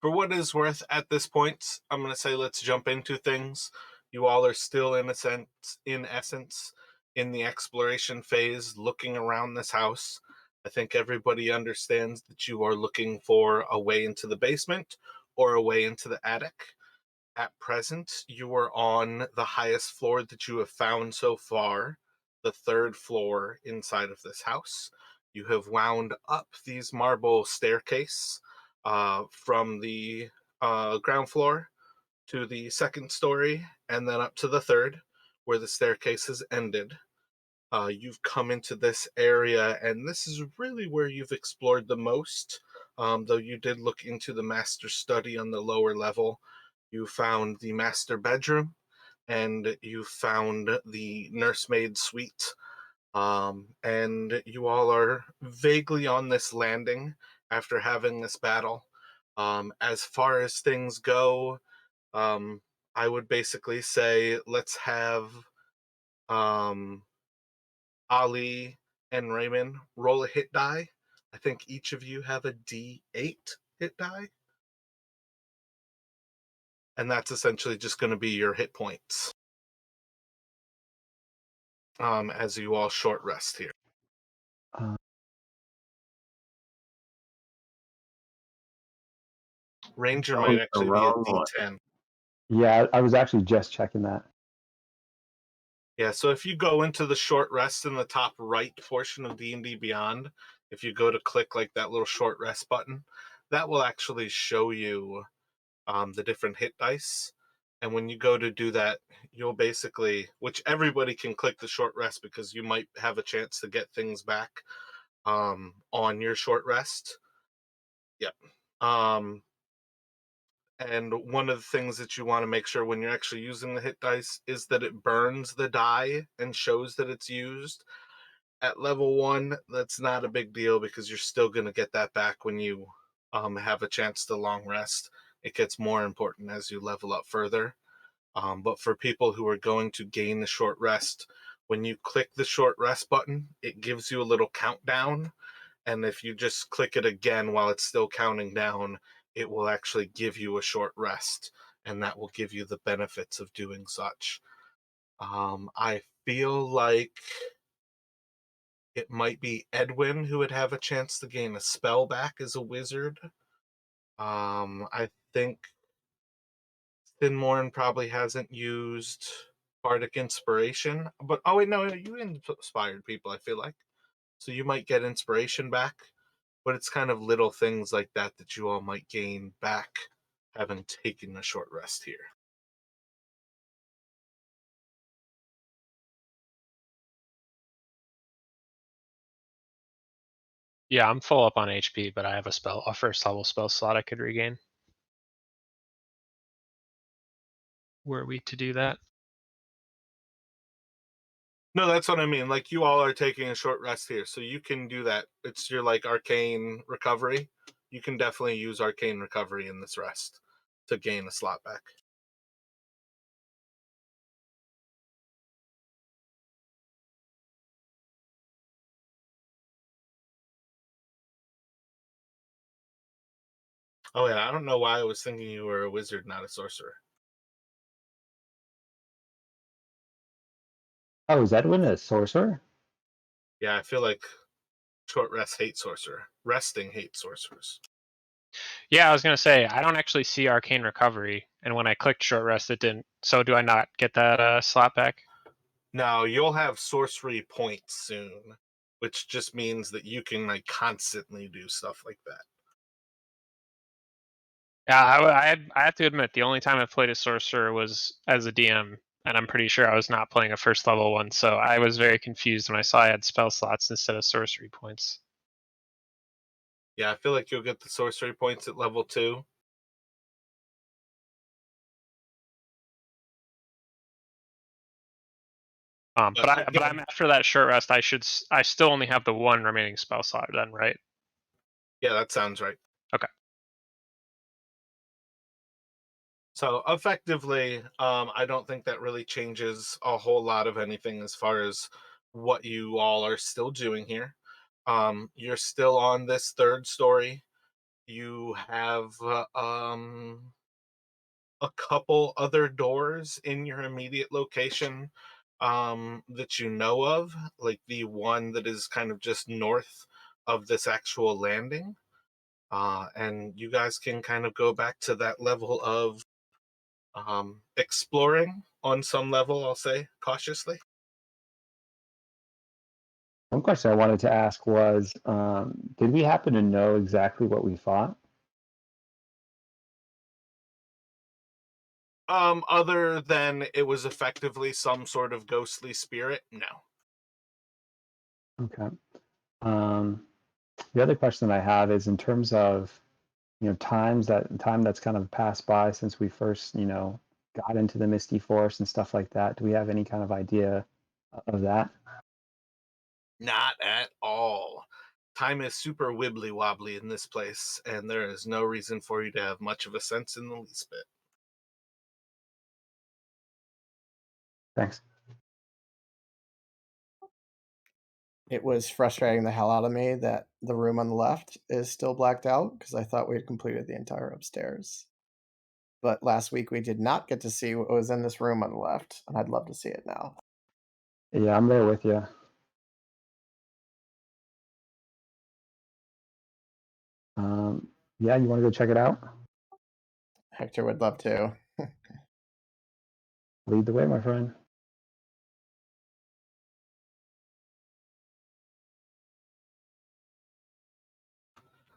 For what is worth at this point, I'm going to say let's jump into things. You all are still in essence, in the exploration phase, looking around this house. I think everybody understands that you are looking for a way into the basement or a way into the attic. At present, you are on the highest floor that you have found so far, the third floor inside of this house. You have wound up these marble staircase from the ground floor to the second story and then up to the third, where the staircase has ended. You've come into this area, and this is really where you've explored the most. Though you did look into the master study on the lower level, you found the master bedroom and you found the nursemaid suite. And you all are vaguely on this landing after having this battle. As far as things go, um, I would basically say let's have um, Ali and Raymond roll a hit die. I think each of you have a D8 hit die, and that's essentially just going to be your hit points as you all short rest here. Uh, Ranger Chose might the actually be a wrong one. D10. yeah, I was actually just checking that. Yeah, so if you go into the short rest in the top right portion of D&D Beyond, if you go to click like that little short rest button, that will actually show you the different hit dice. And when you go to do that, you'll basically, which everybody can click the short rest because you might have a chance to get things back on your short rest. Yep. And one of the things that you want to make sure when you're actually using the hit dice is that it burns the die and shows that it's used. At level 1, that's not a big deal because you're still going to get that back when you have a chance to long rest. It gets more important as you level up further. But for people who are going to gain the short rest, when you click the short rest button, it gives you a little countdown. And if you just click it again while it's still counting down, it will actually give you a short rest. And that will give you the benefits of doing such. I feel like it might be Edwin who would have a chance to gain a spell back as a wizard. I think Thinmorn probably hasn't used Bardic Inspiration, but oh wait, no, you inspired people, I feel like. So you might get inspiration back, but it's kind of little things like that that you all might gain back having taken a short rest here. Yeah, I'm full up on HP, but I have a first level spell slot I could regain. Were we to do that? No, that's what I mean. Like, you all are taking a short rest here, so you can do that. It's your like arcane recovery. You can definitely use arcane recovery in this rest to gain a slot back. Oh yeah, I don't know why I was thinking you were a wizard, not a sorcerer. Oh, is Edwin a sorcerer? Yeah, I feel like short rest hate sorcerer. Resting hate sorcerers. Yeah, I was gonna say I don't actually see arcane recovery, and when I clicked short rest, it didn't. So do I not get that slot back? Now you'll have sorcery points soon, which just means that you can like constantly do stuff like that. Yeah, I have to admit the only time I've played a sorcerer was as a DM, and I'm pretty sure I was not playing a first level one. So I was very confused when I saw I had spell slots instead of sorcery points. Yeah, I feel like you'll get the sorcery points at level 2. But Again, I'm after that short rest. I still only have the one remaining spell slot then, right? yeah, that sounds right. Okay. So effectively, I don't think that really changes a whole lot of anything as far as what you all are still doing here. You're still on this third story. You have a couple other doors in your immediate location that you know of, like the one that is kind of just north of this actual landing. And you guys can kind of go back to that level of exploring on some level, I'll say cautiously. One question I wanted to ask was, did we happen to know exactly what we fought? Other than it was effectively some sort of ghostly spirit, no. Okay. Um, the other question I have is in terms of, time that's kind of passed by since we first, got into the Misty Forest and stuff like that. Do we have any kind of idea of that? Not at all. Time is super wibbly wobbly in this place, and there is no reason for you to have much of a sense in the least bit. Thanks. It was frustrating the hell out of me that the room on the left is still blacked out because I thought we had completed the entire upstairs. But last week we did not get to see what was in this room on the left, and I'd love to see it now. Yeah, I'm there with you. Yeah, you want to go check it out? Hector would love to. Lead the way, my friend.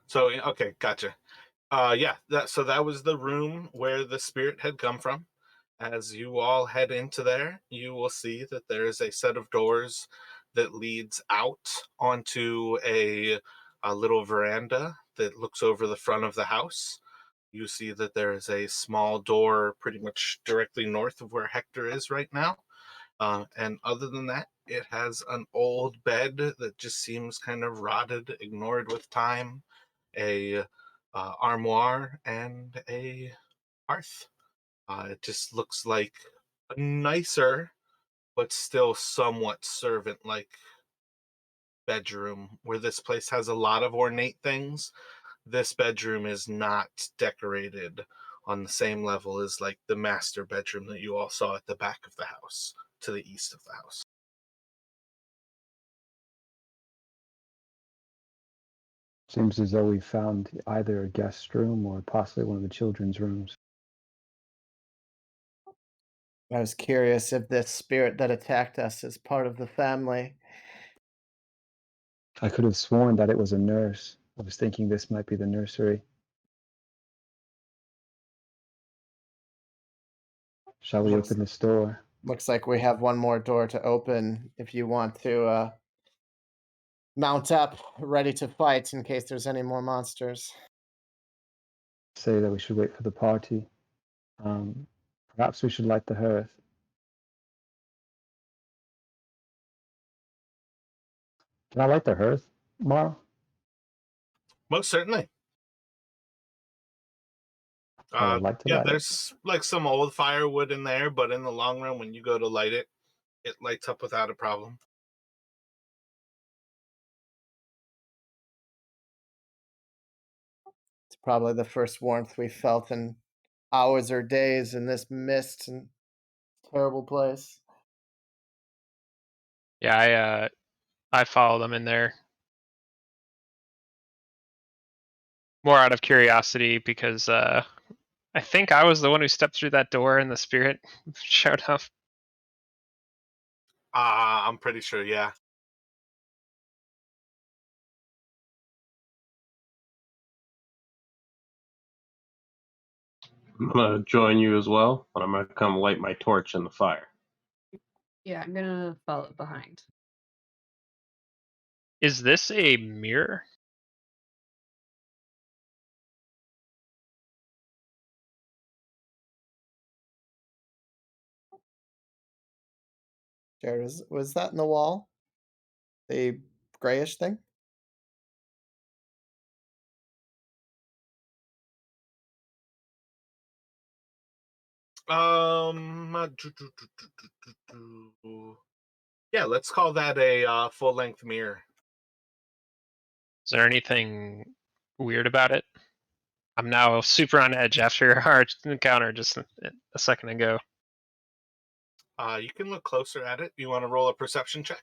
So okay, gotcha. Yeah, that was the room where the spirit had come from. As you all head into there, you will see that there is a set of doors that leads out onto a little veranda that looks over the front of the house. You see that there is a small door pretty much directly north of where Hector is right now. And other than that, it has an old bed that just seems kind of rotted, ignored with time, a armoire, and a hearth. It just looks like a nicer, but still somewhat servant like bedroom where this place has a lot of ornate things. This bedroom is not decorated on the same level as like the master bedroom that you all saw at the back of the house to the east of the house. Seems as though we found either a guest room or possibly one of the children's rooms. I was curious if this spirit that attacked us is part of the family. I could have sworn that it was a nurse. I was thinking this might be the nursery. Shall we Looks, open this door? looks like we have one more door to open if you want to mount up, ready to fight in case there's any more monsters. Say that we should wait for the party. Um, Perhaps we should light the hearth. Can I light the hearth, Mara? Most certainly. I would like to Yeah, light it. there's like some old firewood in there, but in the long run, when you go to light it, it lights up without a problem. It's probably the first warmth we felt in hours or days in this mist and terrible place. Yeah, I follow them in there more out of curiosity because I think I was the one who stepped through that door and the spirit showed up. I'm pretty sure, yeah. I'm gonna join you as well, but I'm gonna come light my torch in the fire. Yeah, I'm gonna follow behind. Is this a mirror? Jared, was that in the wall? The grayish thing? Yeah, let's call that a full-length mirror. Is there anything weird about it? I'm now super on edge after our encounter just a second ago. You can look closer at it. You want to roll a perception check?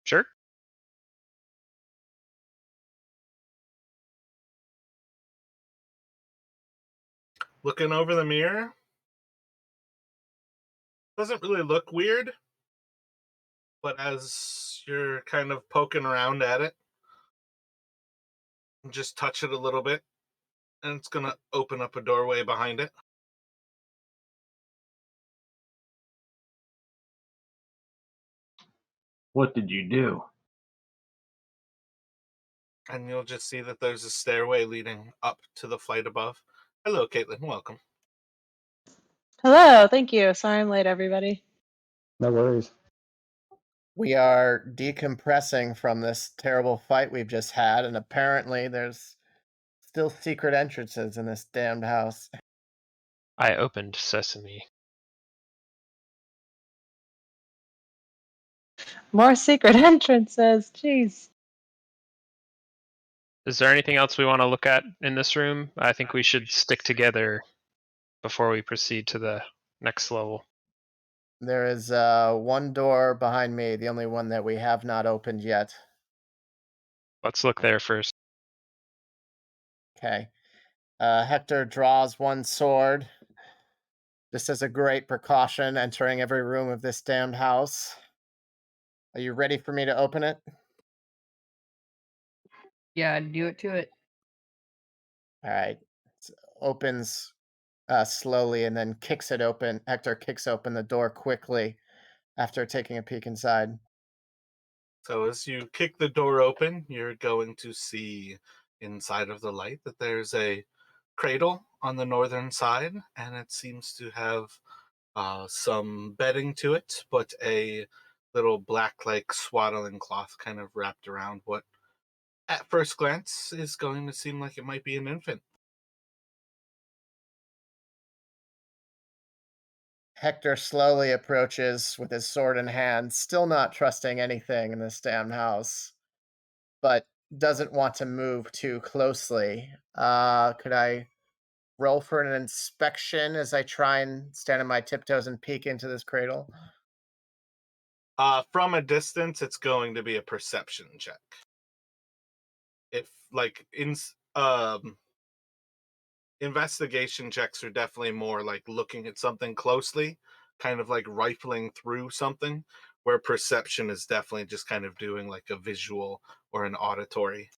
Sure. Looking over the mirror, doesn't really look weird, but as you're kind of poking around at it, just touch it a little bit, and it's going to open up a doorway behind it. What did you do? And you'll just see that there's a stairway leading up to the flight above. Hello, Caitlin. Welcome. Hello, thank you. Sorry I'm late, everybody. No worries. We are decompressing from this terrible fight we've just had, and apparently there's still secret entrances in this damned house. I opened Sesame. More secret entrances. Jeez. Is there anything else we want to look at in this room? I think we should stick together before we proceed to the next level. There is one door behind me, the only one that we have not opened yet. Let's look there first. Okay. Hector draws one sword, just as a great precaution, entering every room of this damned house. Are you ready for me to open it? Yeah, do it to it. All right. It opens slowly and then kicks it open. Hector kicks open the door quickly after taking a peek inside. So as you kick the door open, you're going to see inside of the light that there's a cradle on the northern side, and it seems to have some bedding to it, but a little black like swaddling cloth kind of wrapped around what at first glance is going to seem like it might be an infant. Hector slowly approaches with his sword in hand, still not trusting anything in this damn house, but doesn't want to move too closely. Could I roll for an inspection as I try and stand on my tiptoes and peek into this cradle? From a distance, it's going to be a perception check. If like investigation checks are definitely more like looking at something closely, kind of like rifling through something, where perception is definitely just kind of doing like a visual or an auditory.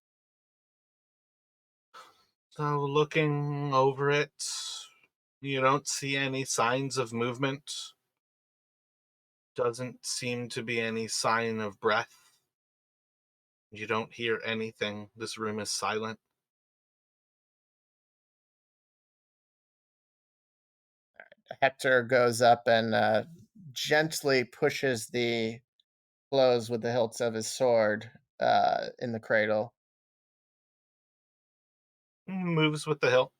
So looking over it, you don't see any signs of movement. Doesn't seem to be any sign of breath. You don't hear anything. This room is silent. Hector goes up and gently pushes the clothes with the hilts of his sword in the cradle. Moves with the hilt.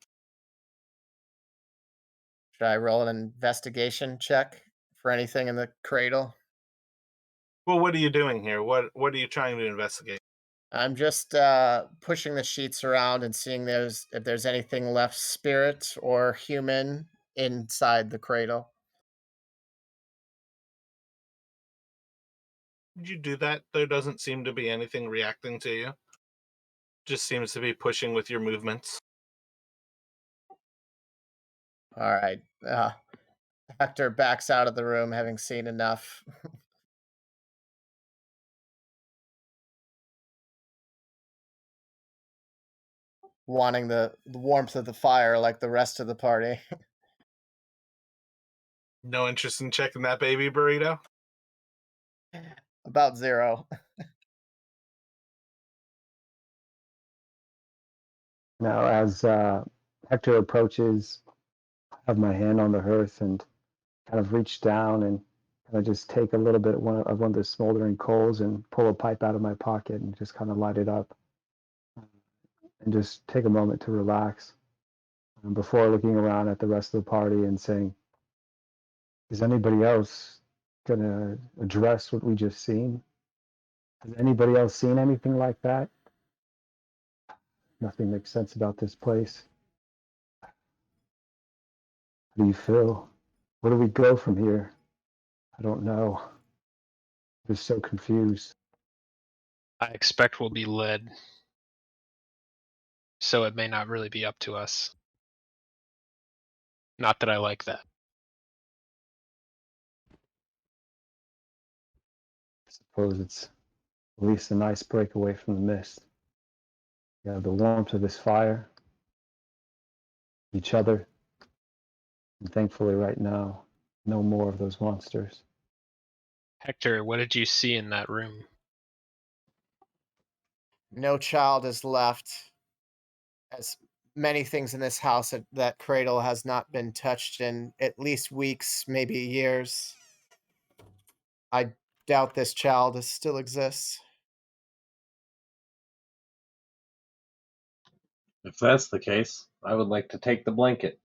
Should I roll an investigation check for anything in the cradle? Well, what are you doing here? What are you trying to investigate? I'm just pushing the sheets around and seeing if there's anything left spirit or human inside the cradle. Did you do that? There doesn't seem to be anything reacting to you. Just seems to be pushing with your movements. All right. Hector backs out of the room, having seen enough. Wanting the warmth of the fire like the rest of the party. No interest in checking that baby burrito? About zero. Now, as Hector approaches, I have my hand on the hearth and kind of reach down and kind of just take a little bit of one of the smoldering coals and pull a pipe out of my pocket and just kind of light it up and just take a moment to relax before looking around at the rest of the party and saying, is anybody else going to address what we just seen? Has anybody else seen anything like that? Nothing makes sense about this place. How do you feel? Where do we go from here? I don't know. I'm just so confused. I expect we'll be led, so it may not really be up to us. Not that I like that. I suppose it's at least a nice break away from the mist. You have the warmth of this fire, each other, and thankfully right now, no more of those monsters. Hector, what did you see in that room? No child is left. As many things in this house, that cradle has not been touched in at least weeks, maybe years. I doubt this child still exists. If that's the case, I would like to take the blanket.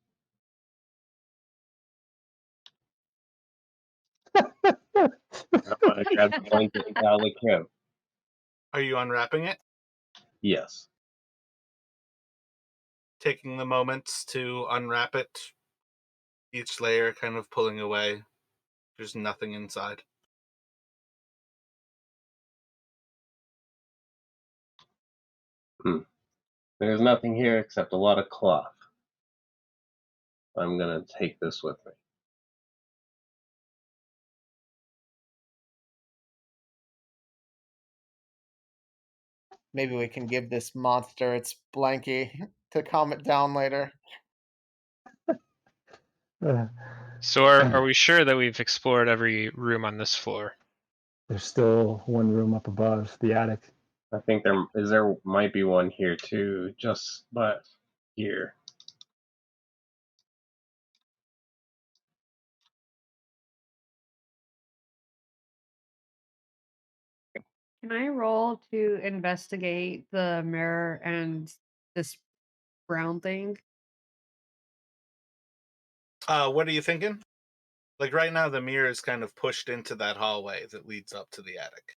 I want to grab the blanket out of the crib. Are you unwrapping it? Yes. Taking the moments to unwrap it, each layer kind of pulling away. There's nothing inside. There's nothing here except a lot of cloth. I'm gonna take this with me. Maybe we can give this monster its blankie to calm it down later. So are we sure that we've explored every room on this floor? There's still one room up above, the attic. I think there might be one here too, just but here. Can I roll to investigate the mirror and this brown thing? What are you thinking? Like right now, the mirror is kind of pushed into that hallway that leads up to the attic.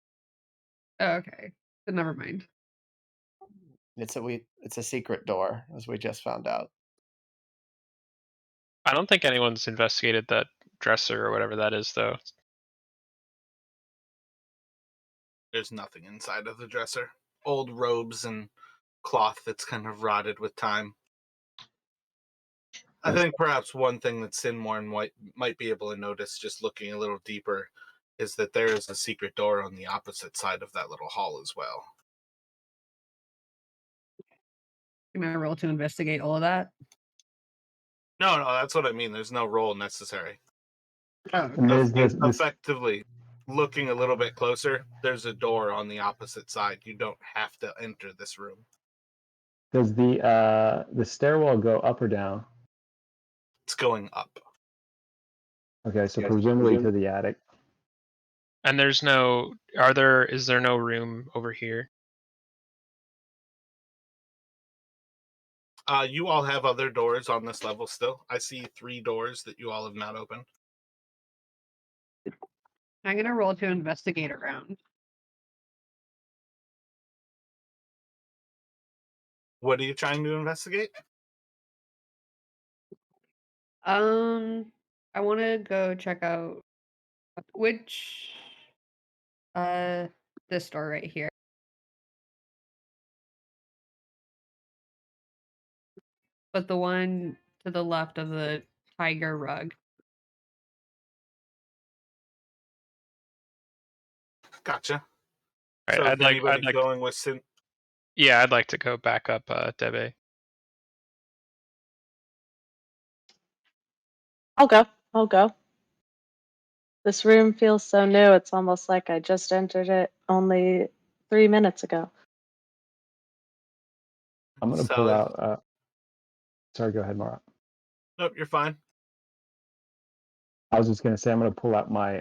Oh, okay. Then never mind. It's a secret door, as we just found out. I don't think anyone's investigated that dresser or whatever that is, though. There's nothing inside of the dresser. Old robes and cloth that's kind of rotted with time. I think perhaps one thing that Sinmorn might be able to notice just looking a little deeper is that there is a secret door on the opposite side of that little hall as well. Can I roll to investigate all of that? No, that's what I mean. There's no roll necessary. Oh, And there's this Effectively, looking a little bit closer, there's a door on the opposite side. You don't have to enter this room. does the stairwell go up or down? It's going up. Okay, so presumably to the attic. And is there no room over here? You all have other doors on this level still. I see 3 doors that you all have not opened. I'm gonna roll to investigate around. What are you trying to investigate? I want to go check out which this door right here. But the one to the left of the tiger rug. Gotcha. Right, So I'd like going with yeah, I'd like to go back up, Debe. I'll go. I'll go. This room feels so new. It's almost like I just entered it only 3 minutes ago. I'm going to pull Sally. out. Sorry, go ahead, Mara. Nope, you're fine. I was just going to say I'm going to pull out my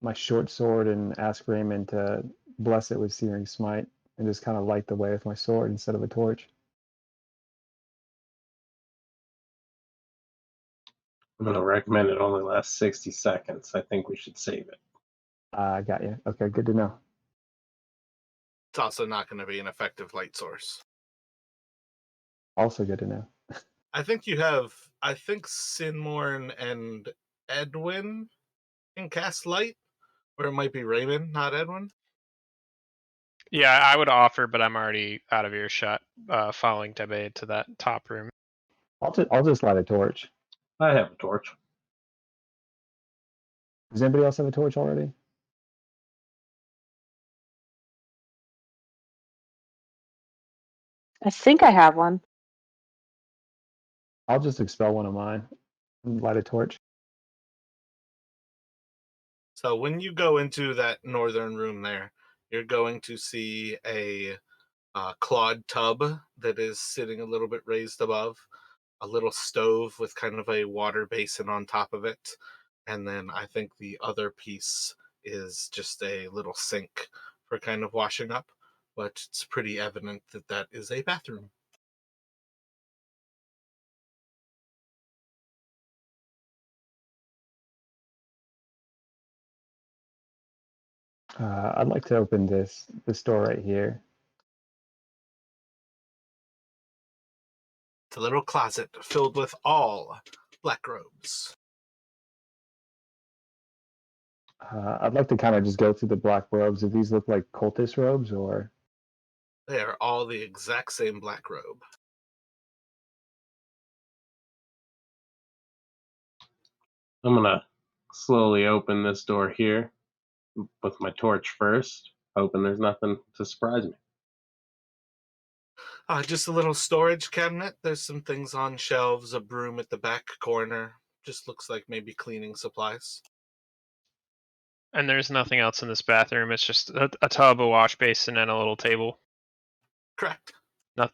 my short sword and ask Raymond to bless it with Searing Smite and just kind of light the way with my sword instead of a torch. I'm gonna recommend it only lasts 60 seconds. I think we should save it. I got you. Okay, good to know. It's also not going to be an effective light source. Also good to know. I think you have. I think Sinmorn and Edwin can cast light, or it might be Raymond, not Edwin. Yeah, I would offer, but I'm already out of earshot, following Tebe to that top room. I'll just light a torch. I have a torch. Does anybody else have a torch already? I think I have one. I'll just expel one of mine and light a torch. So when you go into that northern room there, you're going to see a clawed tub that is sitting a little bit raised above, a little stove with kind of a water basin on top of it, and then I think the other piece is just a little sink for kind of washing up, but it's pretty evident that that is a bathroom. I'd like to open this door right here. It's a little closet filled with all black robes. I'd like to kind of just go through the black robes. Do these look like cultist robes or? They are all the exact same black robe. I'm gonna slowly open this door here with my torch first, hoping there's nothing to surprise me. Just a little storage cabinet. There's some things on shelves, a broom at the back corner. Just looks like maybe cleaning supplies. And there's nothing else in this bathroom. It's just a tub, a wash basin, and a little table. Correct.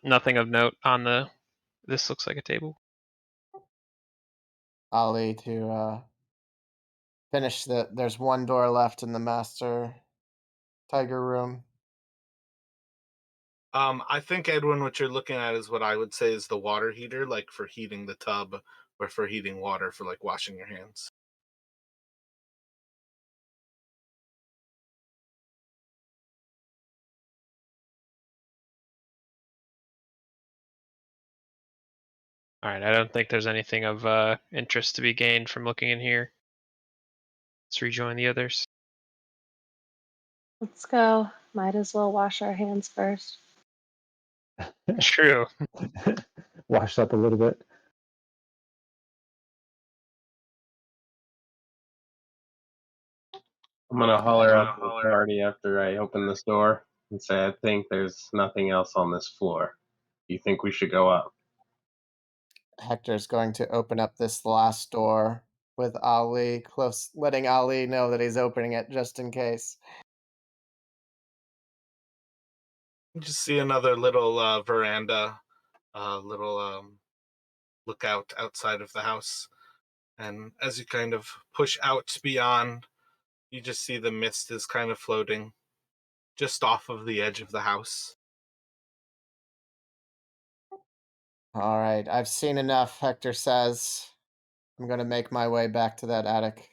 Nothing of note on the. This looks like a table. Ali to finish there's one door left in the master tiger room. I think, Edwin, what you're looking at is what I would say is the water heater, like for heating the tub or for heating water for like washing your hands. All right, I don't think there's anything of interest to be gained from looking in here. Let's rejoin the others. Let's go. Might as well wash our hands first. True. Washed up a little bit. I'm gonna holler out to the party after I open this door and say, I think there's nothing else on this floor. Do you think we should go up? Hector's going to open up this last door with Ali, letting Ali know that he's opening it just in case. You just see another little veranda, little lookout outside of the house. And as you kind of push out beyond, you just see the mist is kind of floating just off of the edge of the house. All right, I've seen enough, Hector says. I'm going to make my way back to that attic.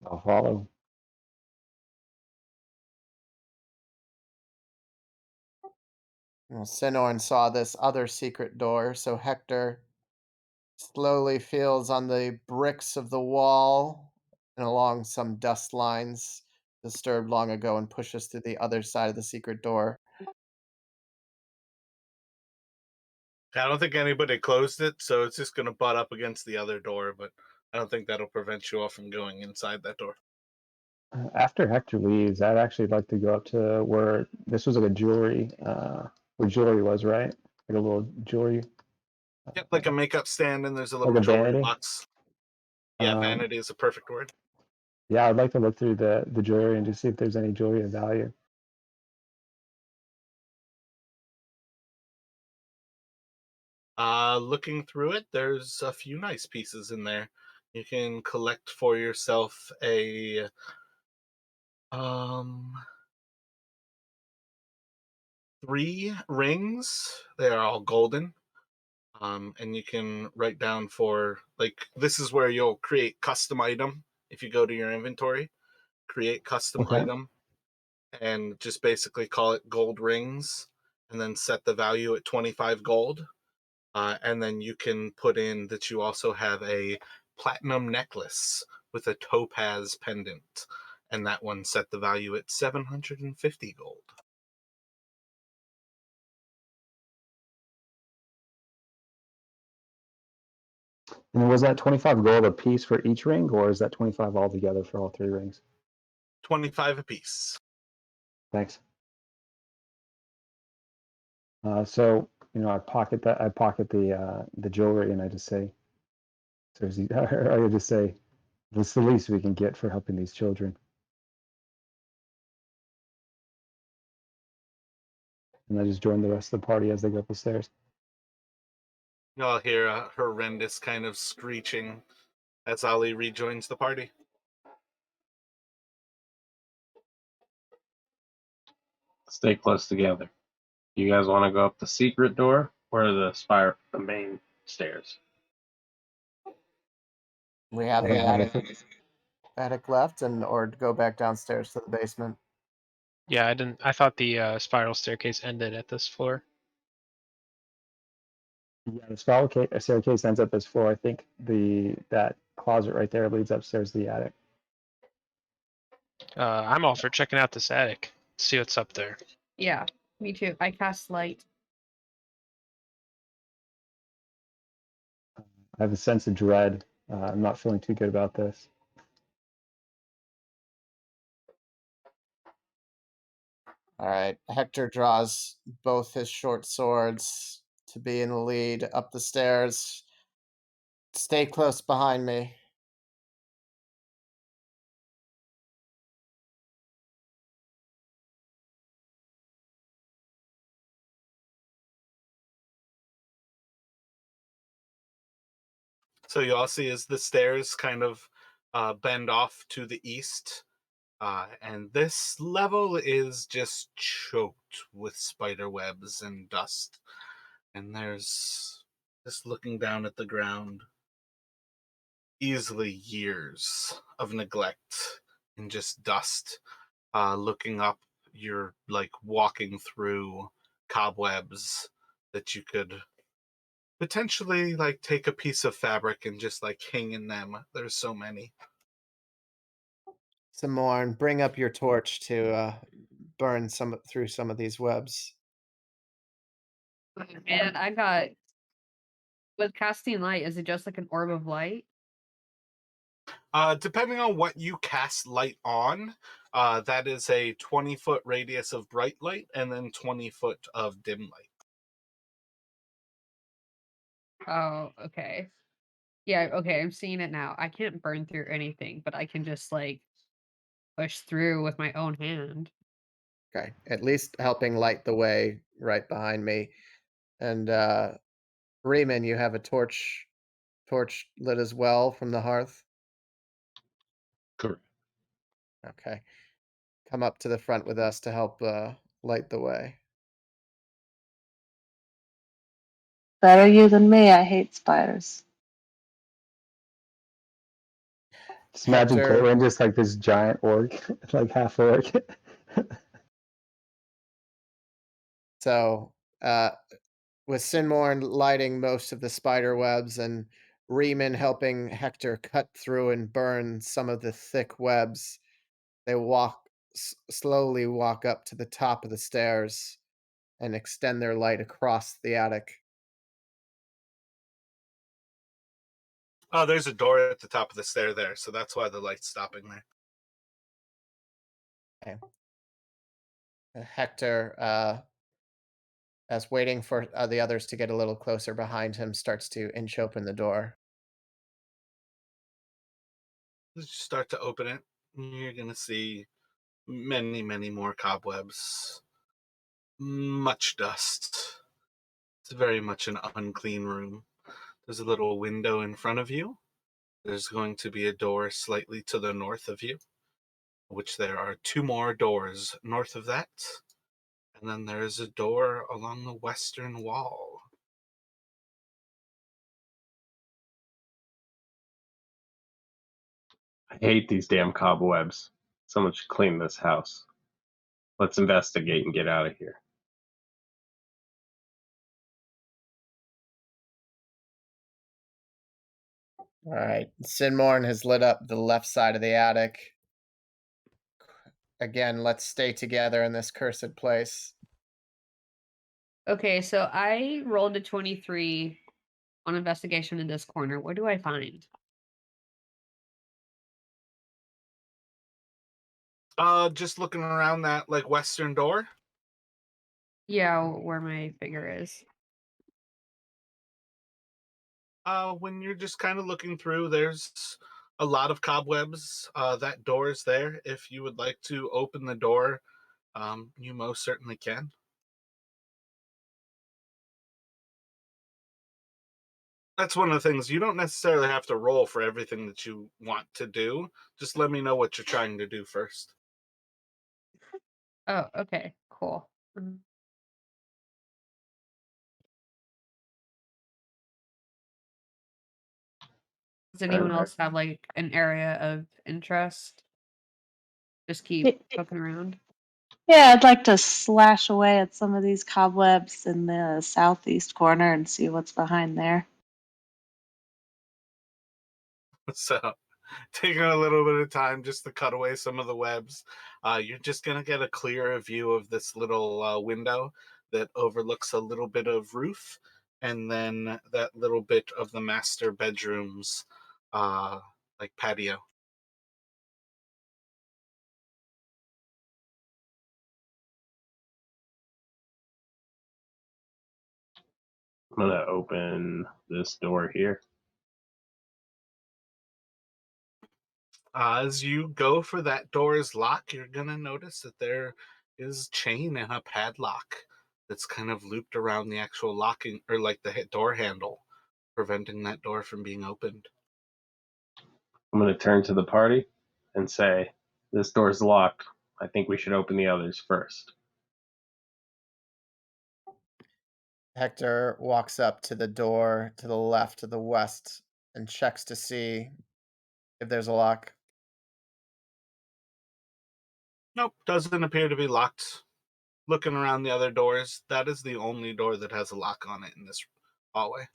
I'll follow. Well, Sinorn saw this other secret door, so Hector slowly feels on the bricks of the wall and along some dust lines disturbed long ago and pushes to the other side of the secret door. I don't think anybody closed it, so it's just going to butt up against the other door, but I don't think that'll prevent you all from going inside that door. After Hector leaves, I'd actually like to go up to where this was like a jewelry, where jewelry was, right? Like a little jewelry. Yep, like a makeup stand, and there's a little Like a jewelry vanity. box. Yeah, vanity is a perfect word. Yeah, I'd like to look through the jewelry and just see if there's any jewelry of value. Looking through it, there's a few nice pieces in there. You can collect for yourself a 3 rings. They are all golden. And you can write down for, like, this is where you'll create custom item. If you go to your inventory, create custom Okay. item, and just basically call it gold rings. and then set the value at 25 gold. And then you can put in that you also have a platinum necklace with a topaz pendant, and that one set the value at 750 gold. And was that 25 gold a piece for each ring, or is that 25 altogether for all 3 rings? 25 apiece. Thanks. So I pocket that. I pocket the jewelry, and I just say, I just say, "This is the least we can get for helping these children." And I just join the rest of the party as they go up the stairs. You'll hear a horrendous kind of screeching as Ali rejoins the party. Stay close together. You guys want to go up the secret door or the main stairs? We have I the don't have attic left, or go back downstairs to the basement. Yeah, I didn't. I thought the spiral staircase ended at this floor. Yeah, the staircase ends at this floor. I think that closet right there leads upstairs to the attic. I'm all for checking out this attic. See what's up there. Yeah, me too. I cast light. I have a sense of dread. I'm not feeling too good about this. All right. Hector draws both his short swords to be in the lead up the stairs. Stay close behind me. So you all see as the stairs kind of bend off to the east. And this level is just choked with spider webs and dust. And there's, just looking down at the ground, easily years of neglect and just dust. Looking up, you're like walking through cobwebs that you could potentially like take a piece of fabric and just like hang in them. There's so many. Simorn, bring up your torch to burn through some of these webs. And I got with casting light. Is it just like an orb of light? Depending on what you cast light on, that is a 20-foot radius of bright light and then 20-foot of dim light. Oh, okay. Yeah, okay, I'm seeing it now. I can't burn through anything, but I can just like push through with my own hand. Okay. At least helping light the way right behind me. And Riemann, you have a torch lit as well from the hearth. Correct. Okay. Come up to the front with us to help light the way. Better you than me. I hate spiders. Just imagine Hector, Caitlin just like this giant orc, like half orc. so with Sinmorn lighting most of the spider webs and Riemann helping Hector cut through and burn some of the thick webs, they slowly walk up to the top of the stairs and extend their light across the attic. Oh, there's a door at the top of the stair there, so that's why the light's stopping there. Okay. Hector, as waiting for the others to get a little closer behind him, starts to inch open the door. As you start to open it, you're going to see many, many more cobwebs. Much dust. It's very much an unclean room. There's a little window in front of you. There's going to be a door slightly to the north of you, which there are 2 more doors north of that. And then there is a door along the western wall. I hate these damn cobwebs. Someone should clean this house. Let's investigate and get out of here. All right. Sinmorn has lit up the left side of the attic. Again, let's stay together in this cursed place. Okay, so I rolled a 23 on investigation in this corner. What do I find? Just looking around that like western door. Yeah, where my figure is. When you're just kind of looking through, there's a lot of cobwebs. That door is there. If you would like to open the door, you most certainly can. That's one of the things. You don't necessarily have to roll for everything that you want to do. Just let me know what you're trying to do first. Oh, okay, cool. Mhm. Does anyone Alright. else have like an area of interest? Just keep Y- poking around. Yeah, I'd like to slash away at some of these cobwebs in the southeast corner and see what's behind there. So, taking a little bit of time just to cut away some of the webs. You're just going to get a clearer view of this little window that overlooks a little bit of roof and then that little bit of the master bedroom's like patio. I'm gonna open this door here. As you go for that door's lock, you're going to notice that there is chain and a padlock that's kind of looped around the actual locking or like the door handle, preventing that door from being opened. I'm gonna turn to the party and say, "This door's locked. I think we should open the others first." Hector walks up to the door to the left, to the west, and checks to see if there's a lock. Nope, doesn't appear to be locked. Looking around the other doors, that is the only door that has a lock on it in this hallway.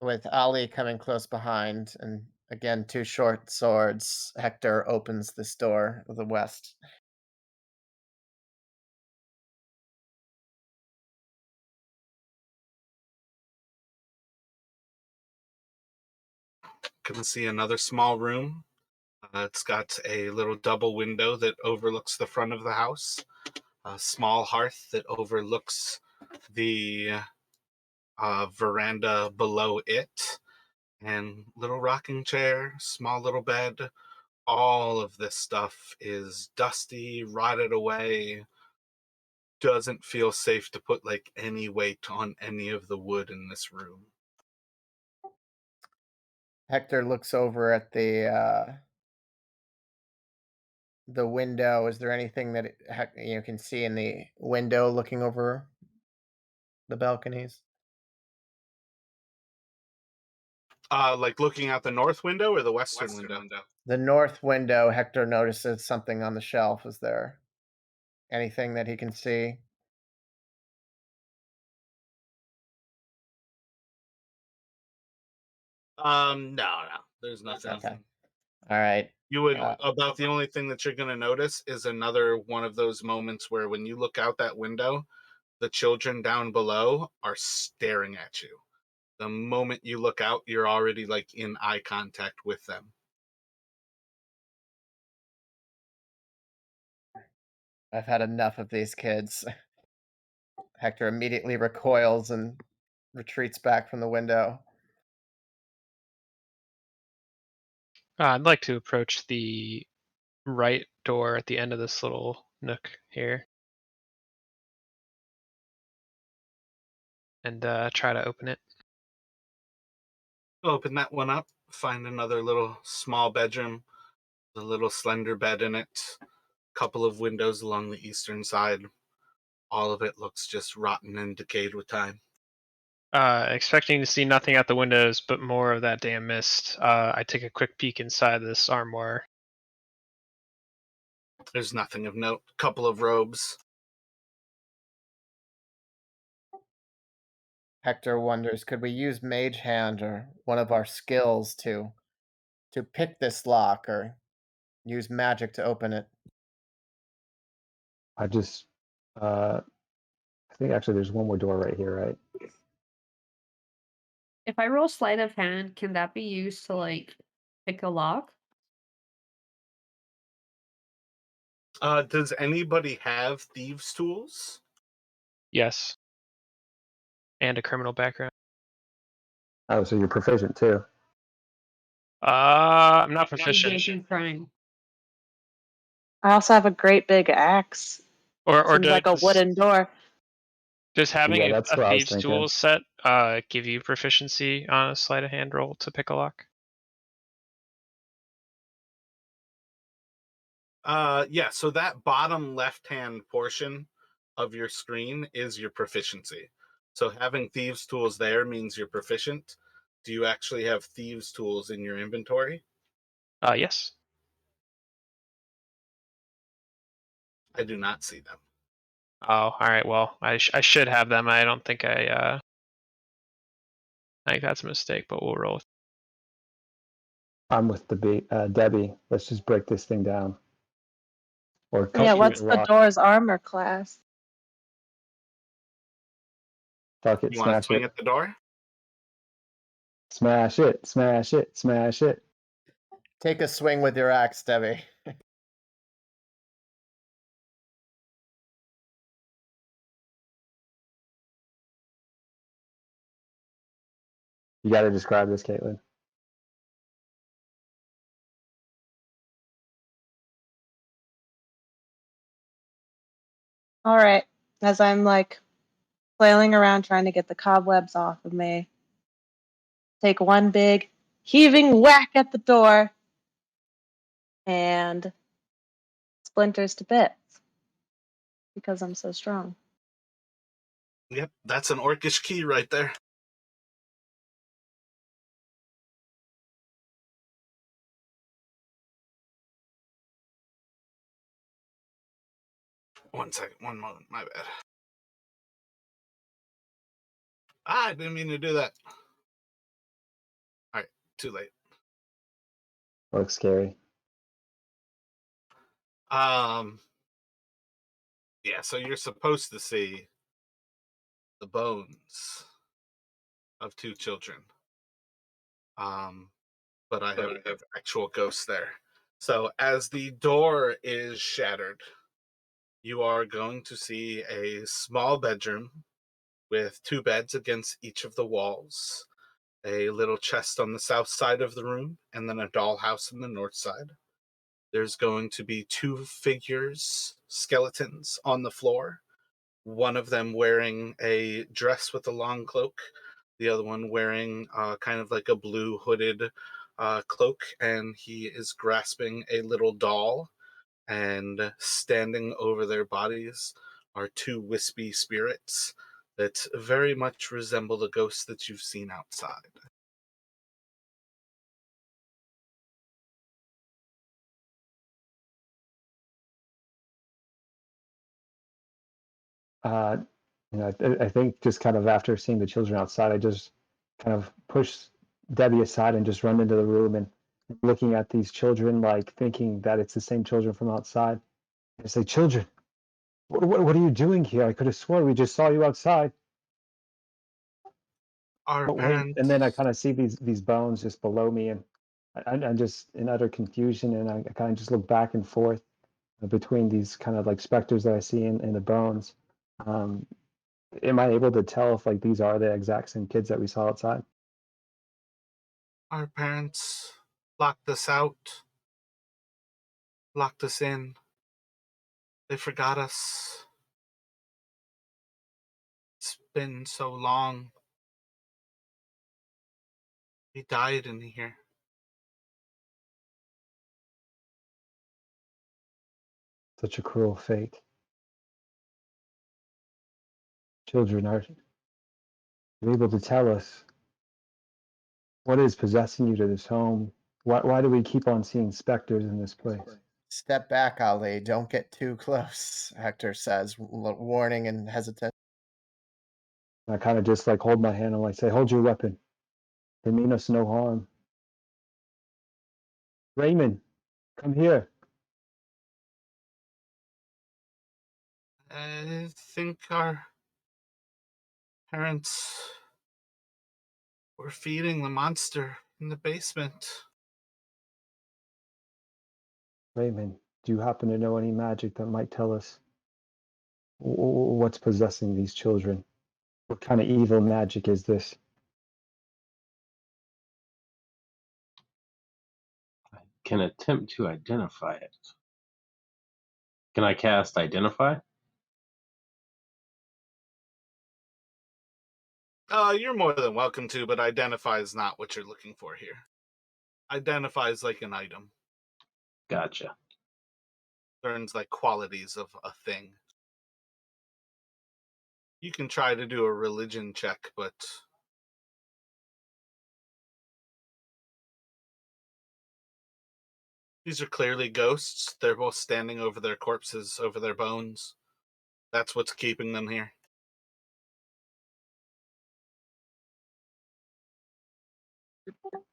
With Ali coming close behind, and again, two short swords, Hector opens this door of the west. Can see another small room. It's got a little double window that overlooks the front of the house, a small hearth that overlooks the veranda below it, and little rocking chair, small little bed. All of this stuff is dusty, rotted away, doesn't feel safe to put like any weight on any of the wood in this room. Hector looks over at the window. Is there anything that you can see in the window looking over the balconies? Like looking out the north window or the western window? The north window, Hector notices something on the shelf. Is there anything that he can see? No. There's nothing. Okay. All right. You would Uh, about the only thing that you're going to notice is another one of those moments where when you look out that window, the children down below are staring at you. The moment you look out, you're already like in eye contact with them. I've had enough of these kids. Hector immediately recoils and retreats back from the window. I'd like to approach the right door at the end of this little nook here and try to open it. Open that one up, find another little small bedroom, the little slender bed in it, couple of windows along the eastern side. All of it looks just rotten and decayed with time. Expecting to see nothing out the windows but more of that damn mist, I take a quick peek inside this armoire. There's nothing of note. Couple of robes. Hector wonders, could we use Mage Hand or one of our skills to pick this lock or use magic to open it? I just, I think actually there's one more door right here, right? If I roll sleight of hand, can that be used to like pick a lock? Does anybody have thieves' tools? Yes. And a criminal background. Oh, so you're proficient too. I'm not proficient. Engaging crime. I also have a great big axe. Or Seems like a wooden door. does having Yeah, that's a what I was thieves' thinking. tools set give you proficiency on a sleight of hand roll to pick a lock? Yeah, so that bottom left-hand portion of your screen is your proficiency. So having thieves' tools there means you're proficient. Do you actually have thieves' tools in your inventory? Yes. I do not see them. Oh, all right. Well, I should have them. I don't think I think that's a mistake, but we'll roll with. I'm with the Debbie. Let's just break this thing down. Or cut Yeah, through what's the the lock. door's armor class? Fuck it, You want to smash swing it. at the door? Smash it, smash it, smash it. Take a swing with your axe, Debbie. You got to describe this, Caitlin. All right. As I'm like flailing around trying to get the cobwebs off of me, take one big heaving whack at the door and splinters to bits because I'm so strong. Yep, that's an orcish key right there. One second, one moment, my bad. I didn't mean to do that. All right, too late. Looks scary. Yeah, so you're supposed to see the bones of two children. But I have actual ghosts there. So as the door is shattered, you are going to see a small bedroom with two beds against each of the walls, a little chest on the south side of the room, and then a dollhouse on the north side. There's going to be two figures, skeletons, on the floor. One of them wearing a dress with a long cloak, the other one wearing kind of like a blue hooded cloak, and he is grasping a little doll. And standing over their bodies are two wispy spirits that very much resemble the ghosts that you've seen outside. Uh, I think just kind of after seeing the children outside, I just kind of push Debbie aside and just run into the room and looking at these children, like thinking that it's the same children from outside. I say, "Children, what are you doing here? I could have sworn we just saw you outside." Our But wait, and then I parents kind of see these bones just below me, and I'm just in utter confusion, and I kind of just look back and forth between these kind of like specters that I see in the bones. Um, am I able to tell if like these are the exact same kids that we saw outside? our parents locked us out, locked us in. They forgot us. It's been so long. We died in here. Such a cruel fate. Children are able to tell us what is possessing you to this home. Why do we keep on seeing specters in this place? Step back, Ali. Don't get too close, Hector says, warning and hesitant. I kind of just like hold my hand and like say, "Hold your weapon. They mean us no harm." Raymond, come here. I think our parents were feeding the monster in the basement. Raymond, do you happen to know any magic that might tell us what's possessing these children? What kind of evil magic is this? I can attempt to identify it. Can I cast Identify? You're more than welcome to, but identify is not what you're looking for here. Identify is like an item. Gotcha. Learns like qualities of a thing. You can try to do a religion check, but these are clearly ghosts. They're both standing over their corpses, over their bones. That's what's keeping them here.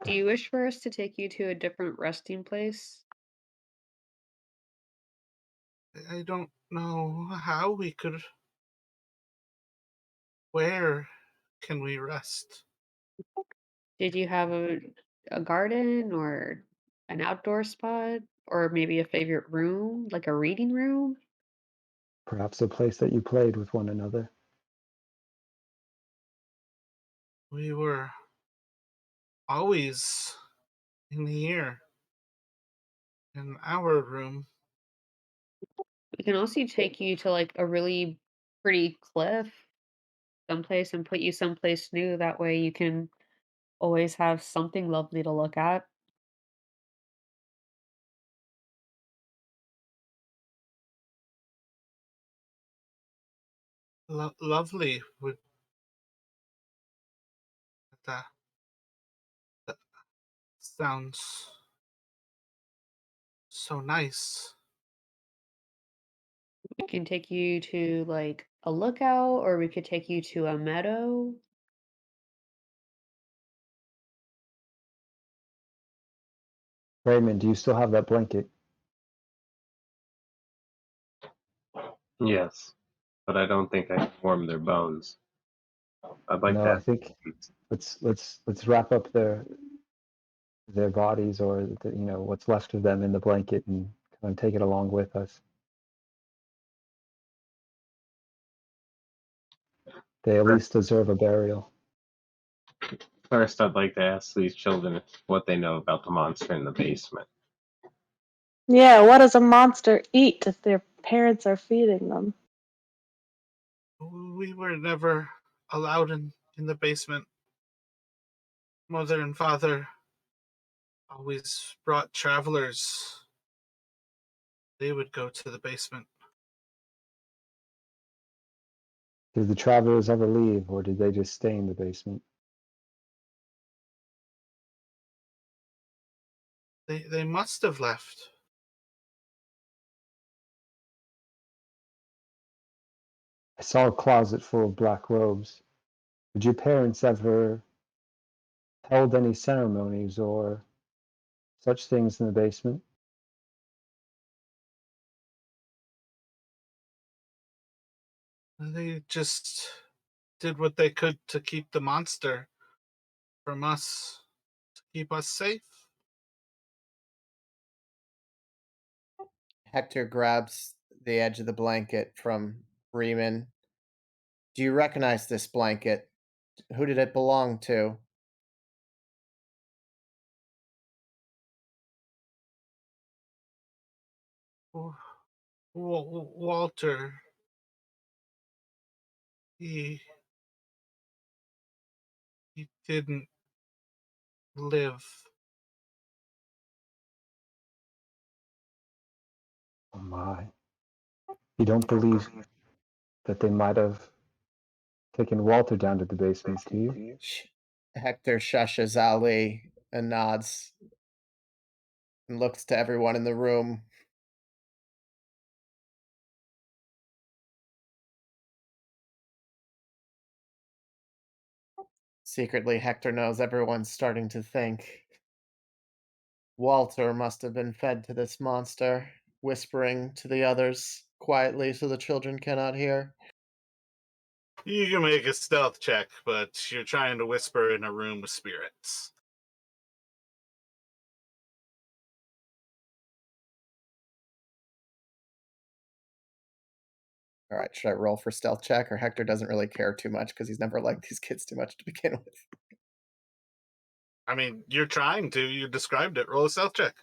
Do you wish for us to take you to a different resting place? I don't know how we could. Where can we rest? Did you have a garden or an outdoor spot or maybe a favorite room, like a reading room? Perhaps a place that you played with one another. We were always in here, in our room. We can also take you to like a really pretty cliff someplace and put you someplace new. That way you can always have something lovely to look at. Lovely. Would that, that sounds so nice. We can take you to like a lookout or we could take you to a meadow. Raymond, do you still have that blanket? Yes, but I don't think I can warm their bones. I'd like No, I that. think let's wrap up their bodies or what's left of them in the blanket and kind of take it along with us. They at least deserve a burial. First, I'd like to ask these children what they know about the monster in the basement. Yeah, what does a monster eat if their parents are feeding them? We were never allowed in the basement. Mother and father always brought travelers. They would go to the basement. Did the travelers ever leave, or did they just stay in the basement? They must have left. I saw a closet full of black robes. Did your parents ever held any ceremonies or such things in the basement? They just did what they could to keep the monster from us, to keep us safe. Hector grabs the edge of the blanket from Riemann. Do you recognize this blanket? Who did it belong to? Walter, he he didn't live. Oh my. You don't believe that they might have taken Walter down to the basement, do you? Hector shushes Ali and nods and looks to everyone in the room. Secretly, Hector knows everyone's starting to think Walter must have been fed to this monster, whispering to the others quietly so the children cannot hear. You can make a stealth check, but you're trying to whisper in a room with spirits. All right, should I roll for stealth check? Or Hector doesn't really care too much because he's never liked these kids too much to begin with. I mean, you're trying to. You described it. Roll a stealth check.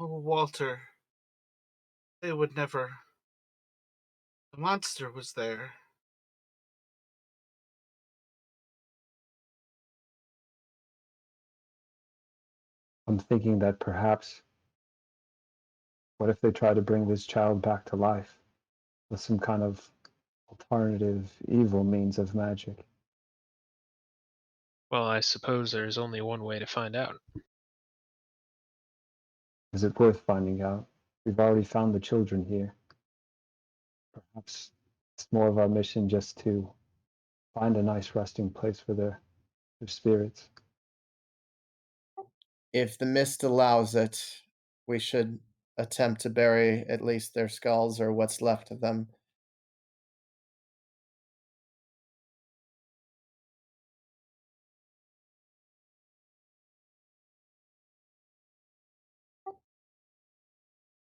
Oh, Walter. They would never. The monster was there. I'm thinking that perhaps, what if they try to bring this child back to life with some kind of alternative evil means of magic? Well, I suppose there's only one way to find out. Is it worth finding out? We've already found the children here. Perhaps it's more of our mission just to find a nice resting place for their spirits. If the mist allows it, we should attempt to bury at least their skulls or what's left of them.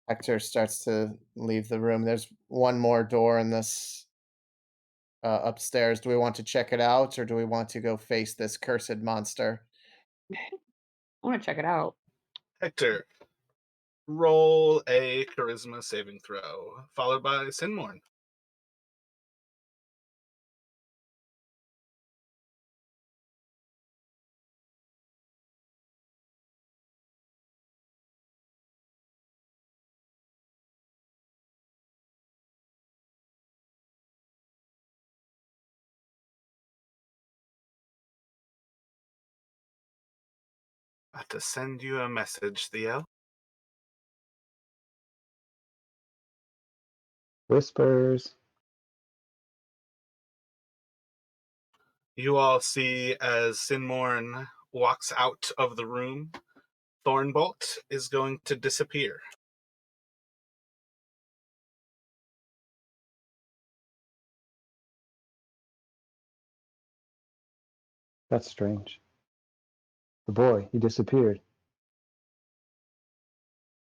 Hector starts to leave the room. There's one more door in this upstairs. Do we want to check it out or do we want to go face this cursed monster? I want to check it out. Hector, roll a charisma saving throw, followed by Sinmorn. About to send you a message, Theo. Whispers. You all see as Sinmorn walks out of the room, Thornbolt is going to disappear. That's strange. The boy, he disappeared.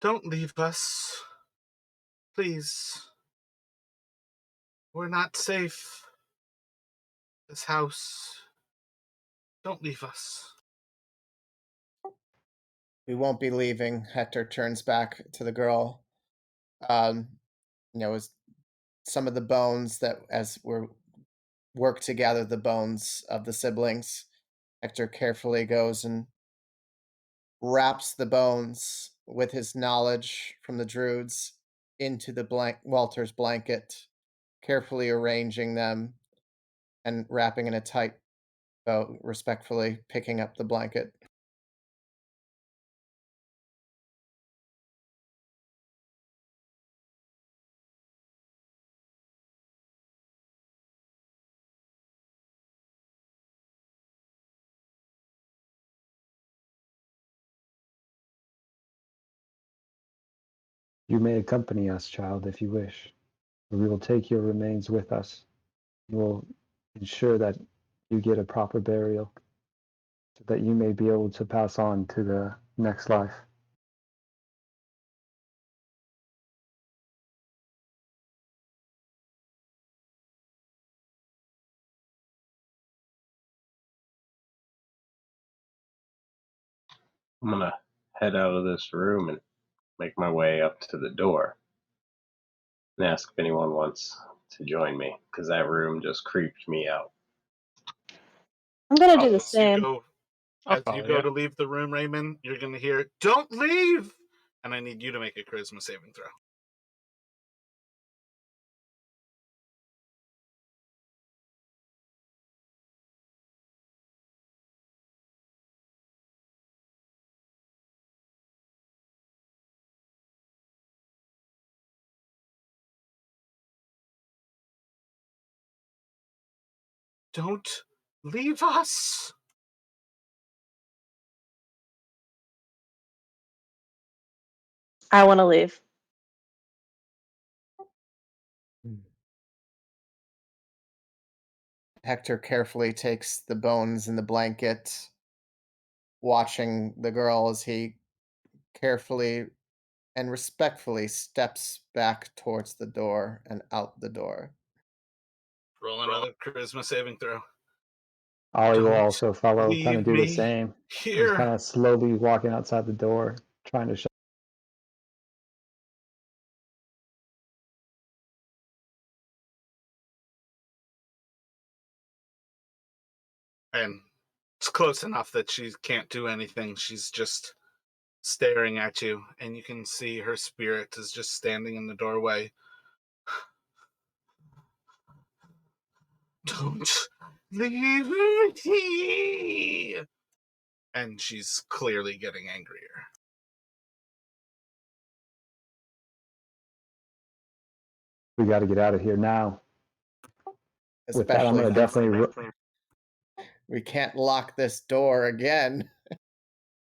Don't leave us. Please. We're not safe. This house. Don't leave us. We won't be leaving. Hector turns back to the girl. Is some of the bones that as we're work to gather the bones of the siblings. Hector carefully goes and wraps the bones with his knowledge from the druids into the Walter's blanket, carefully arranging them and wrapping in a tight bow, respectfully picking up the blanket. You may accompany us, child, if you wish. We will take your remains with us. We will ensure that you get a proper burial so that you may be able to pass on to the next life. I'm gonna head out of this room and make my way up to the door and ask if anyone wants to join me, because that room just creeped me out. I'm gonna do the As you same. go, I'll as you follow go you. to leave the room, Raymond, you're going to hear, "Don't leave!" And I need you to make a charisma saving throw. Don't leave us. I want to leave. Hector carefully takes the bones in the blanket, watching the girl as he carefully and respectfully steps back towards the door and out the door. Roll another charisma saving throw. Ollie will Don't also follow, kind of leave do the me same. He's here. kind of slowly walking outside the door, trying to shut. And it's close enough that she can't do anything. She's just staring at you, and you can see her spirit is just standing in the doorway. Don't leave me. And she's clearly getting angrier. We got to get out of here now. With that, I'm Especially going to since definitely, we can't lock this door again.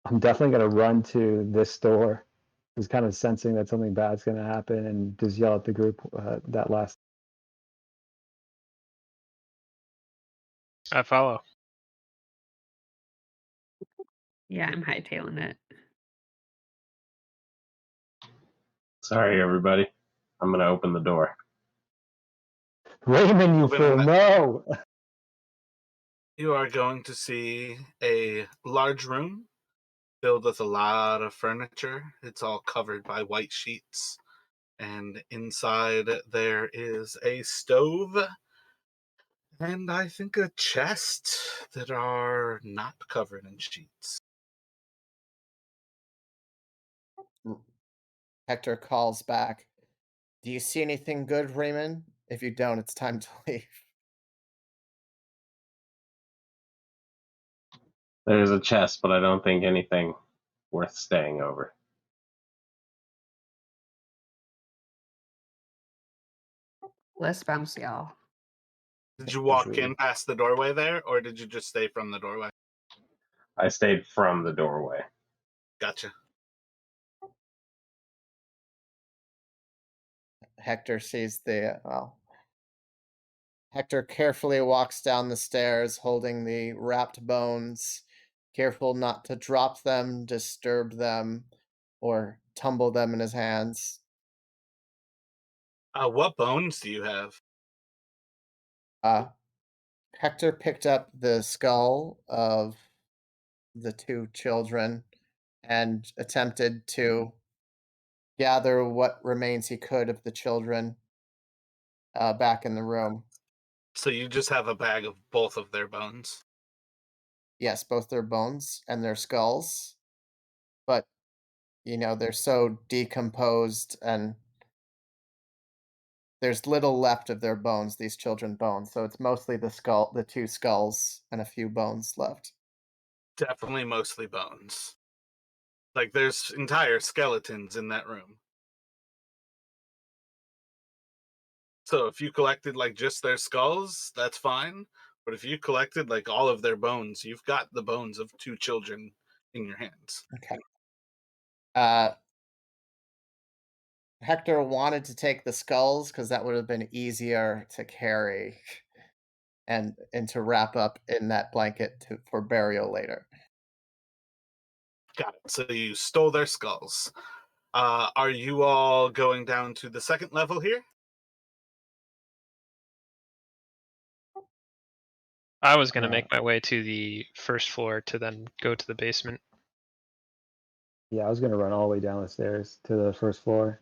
I'm definitely going to run to this door. Just kind of sensing that something bad's going to happen, and just yell at the group that last. I follow. Yeah, I'm hightailing it. Sorry, everybody. I'm gonna open the door. Raymond, you Opening fool! that- No. You are going to see a large room filled with a lot of furniture. It's all covered by white sheets. And inside there is a stove and I think a chest that are not covered in sheets. Hector calls back. Do you see anything good, Raymond? If you don't, it's time to leave. There's a chest, but I don't think anything worth staying over. Let's bounce, y'all. Did you walk in past the doorway there, or did you just stay from the doorway? I stayed from the doorway. Gotcha. Hector sees the Hector carefully walks down the stairs holding the wrapped bones, careful not to drop them, disturb them, or tumble them in his hands. What bones do you have? Hector picked up the skull of the two children and attempted to gather what remains he could of the children back in the room. So you just have a bag of both of their bones. Yes, both their bones and their skulls, but they're so decomposed and there's little left of their bones, these children bones. So it's mostly the two skulls and a few bones left. Definitely mostly bones. Like there's entire skeletons in that room. So if you collected like just their skulls, that's fine. But if you collected like all of their bones, you've got the bones of two children in your hands. Okay. Hector wanted to take the skulls because that would have been easier to carry and to wrap up in that blanket for burial later. Got it. So you stole their skulls. Are you all going down to the second level here? I was going to Yeah. make my way to the first floor to then go to the basement. Yeah, I was going to run all the way down the stairs to the first floor.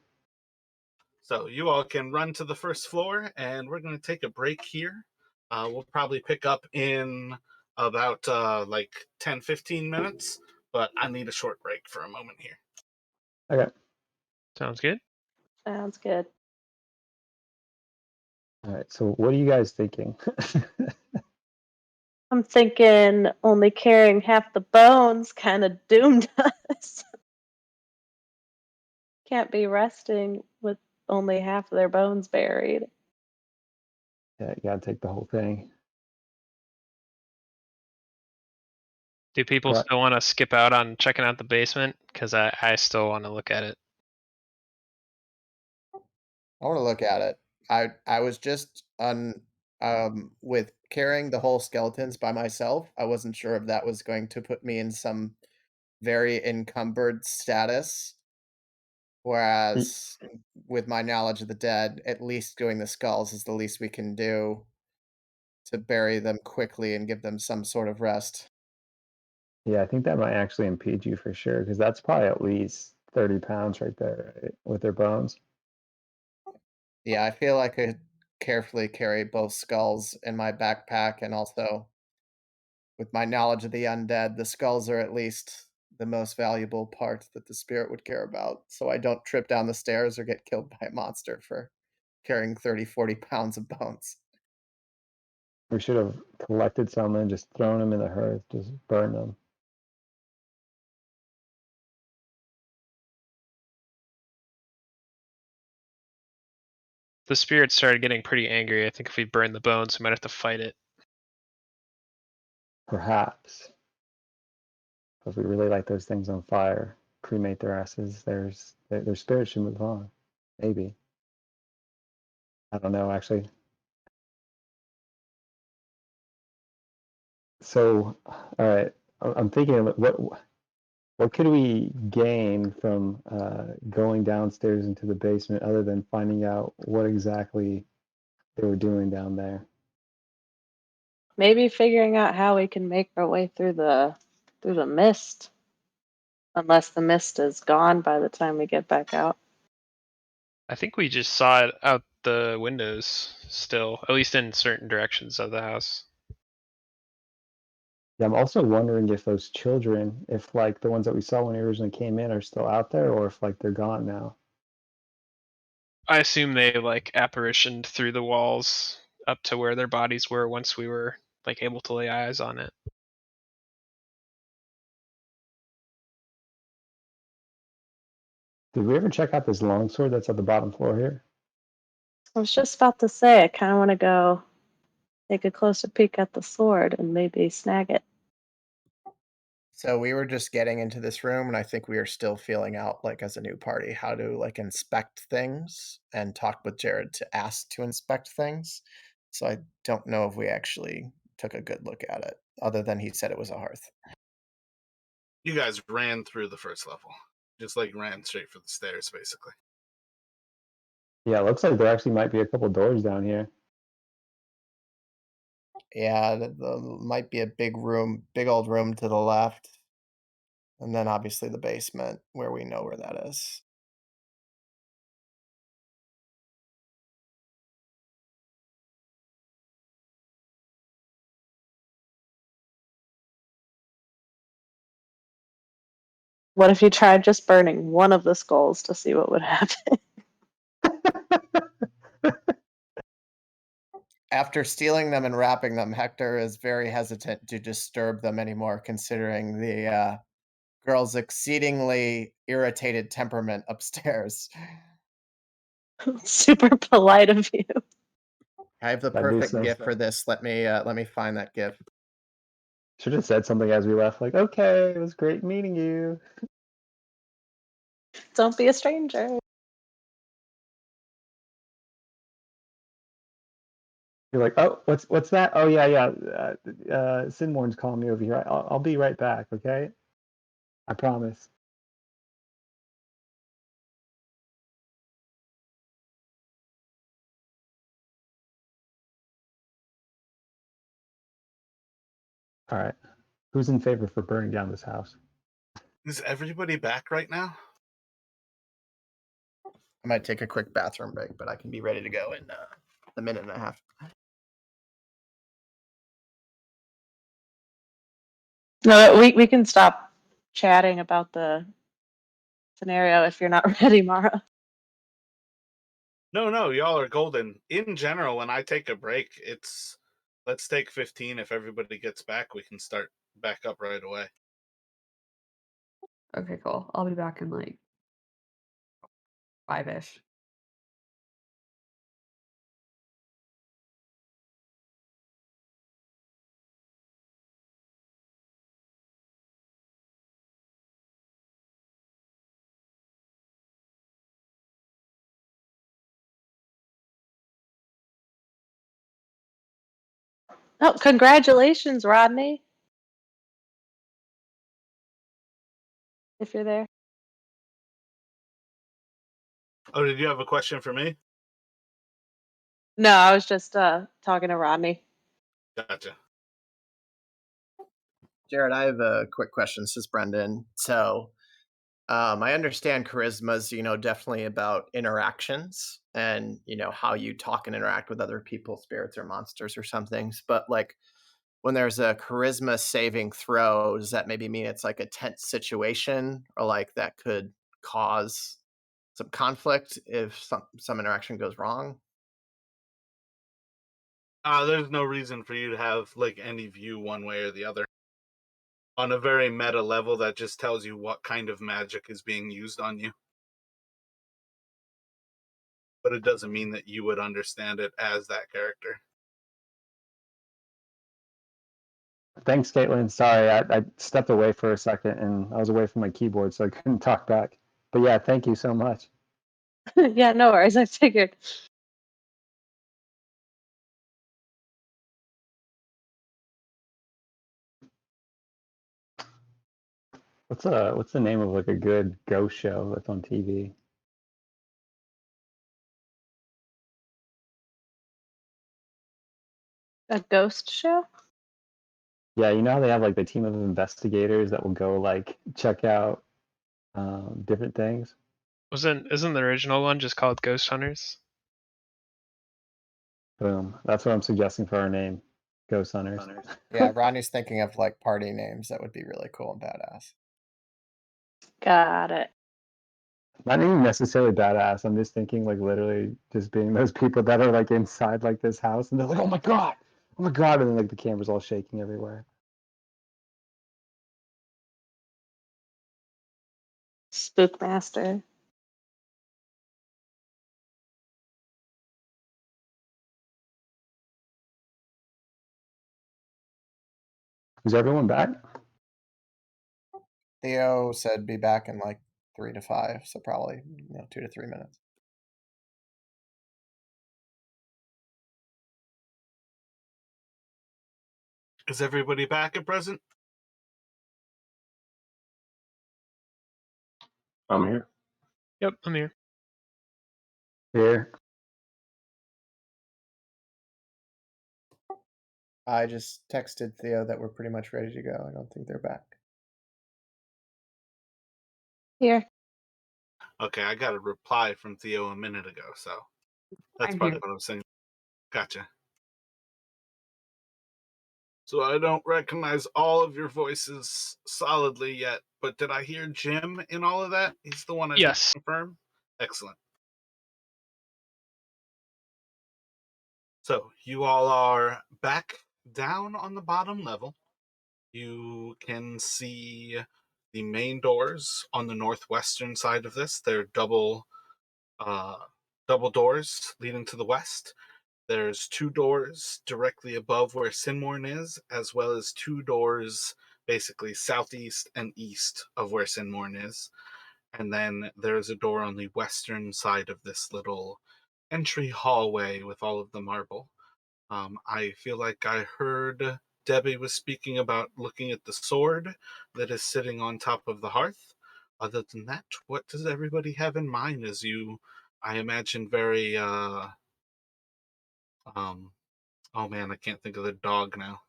So you all can run to the first floor, and we're going to take a break here. We'll probably pick up in about like 10, 15 minutes, but I need a short break for a moment here. Okay. Sounds good. Sounds good. All right. So what are you guys thinking? I'm thinking only carrying half the bones kind of doomed us. Can't be resting with only half of their bones buried. Yeah, you got to take the whole thing. Do people Right. still want to skip out on checking out the basement? Because I still want to look at it. I want to look at it. I was just with carrying the whole skeletons by myself. I wasn't sure if that was going to put me in some very encumbered status. Y- Whereas with my knowledge of the dead, at least doing the skulls is the least we can do to bury them quickly and give them some sort of rest. Yeah, I think that might actually impede you for sure, because that's probably at least 30 pounds right there, right, with their bones. Yeah, I feel like I could carefully carry both skulls in my backpack, and also with my knowledge of the undead, the skulls are at least the most valuable part that the spirit would care about. So I don't trip down the stairs or get killed by a monster for carrying 30, 40 pounds of bones. We should have collected some and just thrown them in the hearth, just burn them. The spirit started getting pretty angry. I think if we burn the bones, we might have to fight it. Perhaps. If we really light those things on fire, cremate their asses, their spirit should move on. Maybe. I don't know, actually. So, all right, I'm thinking, what could we gain from going downstairs into the basement other than finding out what exactly they were doing down there? Maybe figuring out how we can make our way through the mist, unless the mist is gone by the time we get back out. I think we just saw it out the windows still, at least in certain directions of the house. Yeah, I'm also wondering if those children, if like the ones that we saw when we originally came in, are still out there, or if like they're gone now. I assume they like apparitioned through the walls up to where their bodies were once we were like able to lay eyes on it. Did we ever check out this longsword that's at the bottom floor here? I was just about to say, I kind of want to go take a closer peek at the sword and maybe snag it. So we were just getting into this room, and I think we are still feeling out, like as a new party, how to like inspect things and talk with Jared to ask to inspect things. So I don't know if we actually took a good look at it, other than he said it was a hearth. You guys ran through the first level, just like ran straight for the stairs, basically. Yeah, it looks like there actually might be a couple doors down here. Yeah, might be a big room, big old room to the left, and then obviously the basement where we know where that is. What if you tried just burning one of the skulls to see what would happen? After stealing them and wrapping them, Hector is very hesitant to disturb them anymore, considering the girl's exceedingly irritated temperament upstairs. Super polite of you. I have the That do perfect some gift stuff. for this. Let me find that gift. Should have said something as we left, like, okay, it was great meeting you. Don't be a stranger. You're like, oh, what's that? Oh yeah, yeah. Sinmorn's calling me over here. I'll be right back. Okay, I promise. All right. Who's in favor for burning down this house? Is everybody back right now? I might take a quick bathroom break, but I can be ready to go in a minute and a half. No, we can stop chatting about the scenario if you're not ready, Mara. No, y'all are golden. In general, when I take a break, it's let's take 15. If everybody gets back, we can start back up right away. Okay, cool. I'll be back in like 5-ish. Oh, congratulations, Rodney. If you're there. Oh, did you have a question for me? No, I was just talking to Rodney. Gotcha. Jared, I have a quick question. This is Brendan. So, I understand charisma's, definitely about interactions and, how you talk and interact with other people, spirits or monsters or some things. But like when there's a charisma saving throw, does that maybe mean it's like a tense situation or like that could cause some conflict if some interaction goes wrong? There's no reason for you to have like any view one way or the other. On a very meta level, that just tells you what kind of magic is being used on you. But it doesn't mean that you would understand it as that character. Thanks, Caitlin. Sorry, I stepped away for a second and I was away from my keyboard, so I couldn't talk back. But yeah, thank you so much. Yeah, no worries. I figured. What's the name of like a good ghost show that's on TV? A ghost show? Yeah, you know how they have like the team of investigators that will go like check out different things? Isn't the original one just called Ghost Hunters? Boom. That's what I'm suggesting for our name. Ghost Hunters. Yeah, Rodney's thinking of like party names that would be really cool and badass. Got it. Not even necessarily badass. I'm just thinking like literally just being those people that are like inside like this house and they're like, oh my god, and then like the camera's all shaking everywhere. Spookmaster. Is everyone back? Theo said be back in like 3 to 5, so probably 2 to 3 minutes. Is everybody back at present? I'm here. Yep, I'm here. Here. I just texted Theo that we're pretty much ready to go. I don't think they're back. Here. Okay, I got a reply from Theo a minute ago, so that's I'm part here. of what I was saying. Gotcha. So I don't recognize all of your voices solidly yet, but did I hear Jim in all of that? He's the one I Yes. confirm. Excellent. So you all are back down on the bottom level. You can see the main doors on the northwestern side of this. They're double doors leading to the west. There's two doors directly above where Sinmorn is, as well as two doors basically southeast and east of where Sinmorn is. And then there's a door on the western side of this little entry hallway with all of the marble. I feel like I heard Debbie was speaking about looking at the sword that is sitting on top of the hearth. Other than that, what does everybody have in mind as you, I imagine, very, oh man, I can't think of the dog now.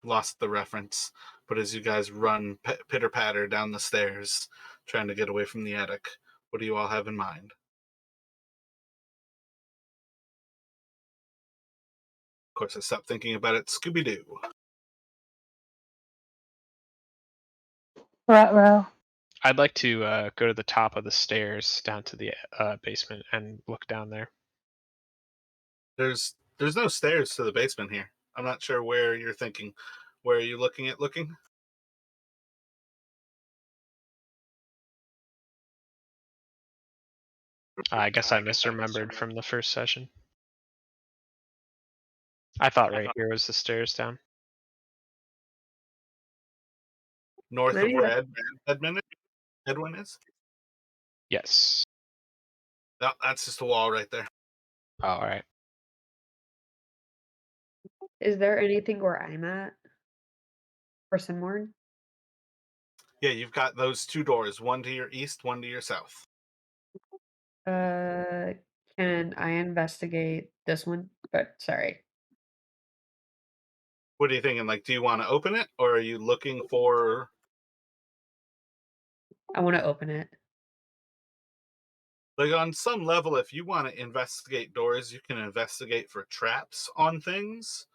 Lost the reference. But as you guys run pitter patter down the stairs, trying to get away from the attic, what do you all have in mind? Of course, I stopped thinking about it. Scooby Doo. Ruh-roh. I'd like to go to the top of the stairs down to the basement and look down there. There's no stairs to the basement here. I'm not sure where you're thinking. Where are you looking at looking? I guess I misremembered from the first session. I thought right here was the stairs down. North of Maybe where Edwin is? Yes. No, that's just a wall right there. Oh, all right. Is there anything where I'm at? For Simorn? Yeah, you've got those two doors, one to your east, one to your south. Uh, can I investigate this one? But sorry. What are you thinking? Like, do you want to open it, or are you looking for? I want to open it. Like, on some level, if you want to investigate doors, you can investigate for traps on things.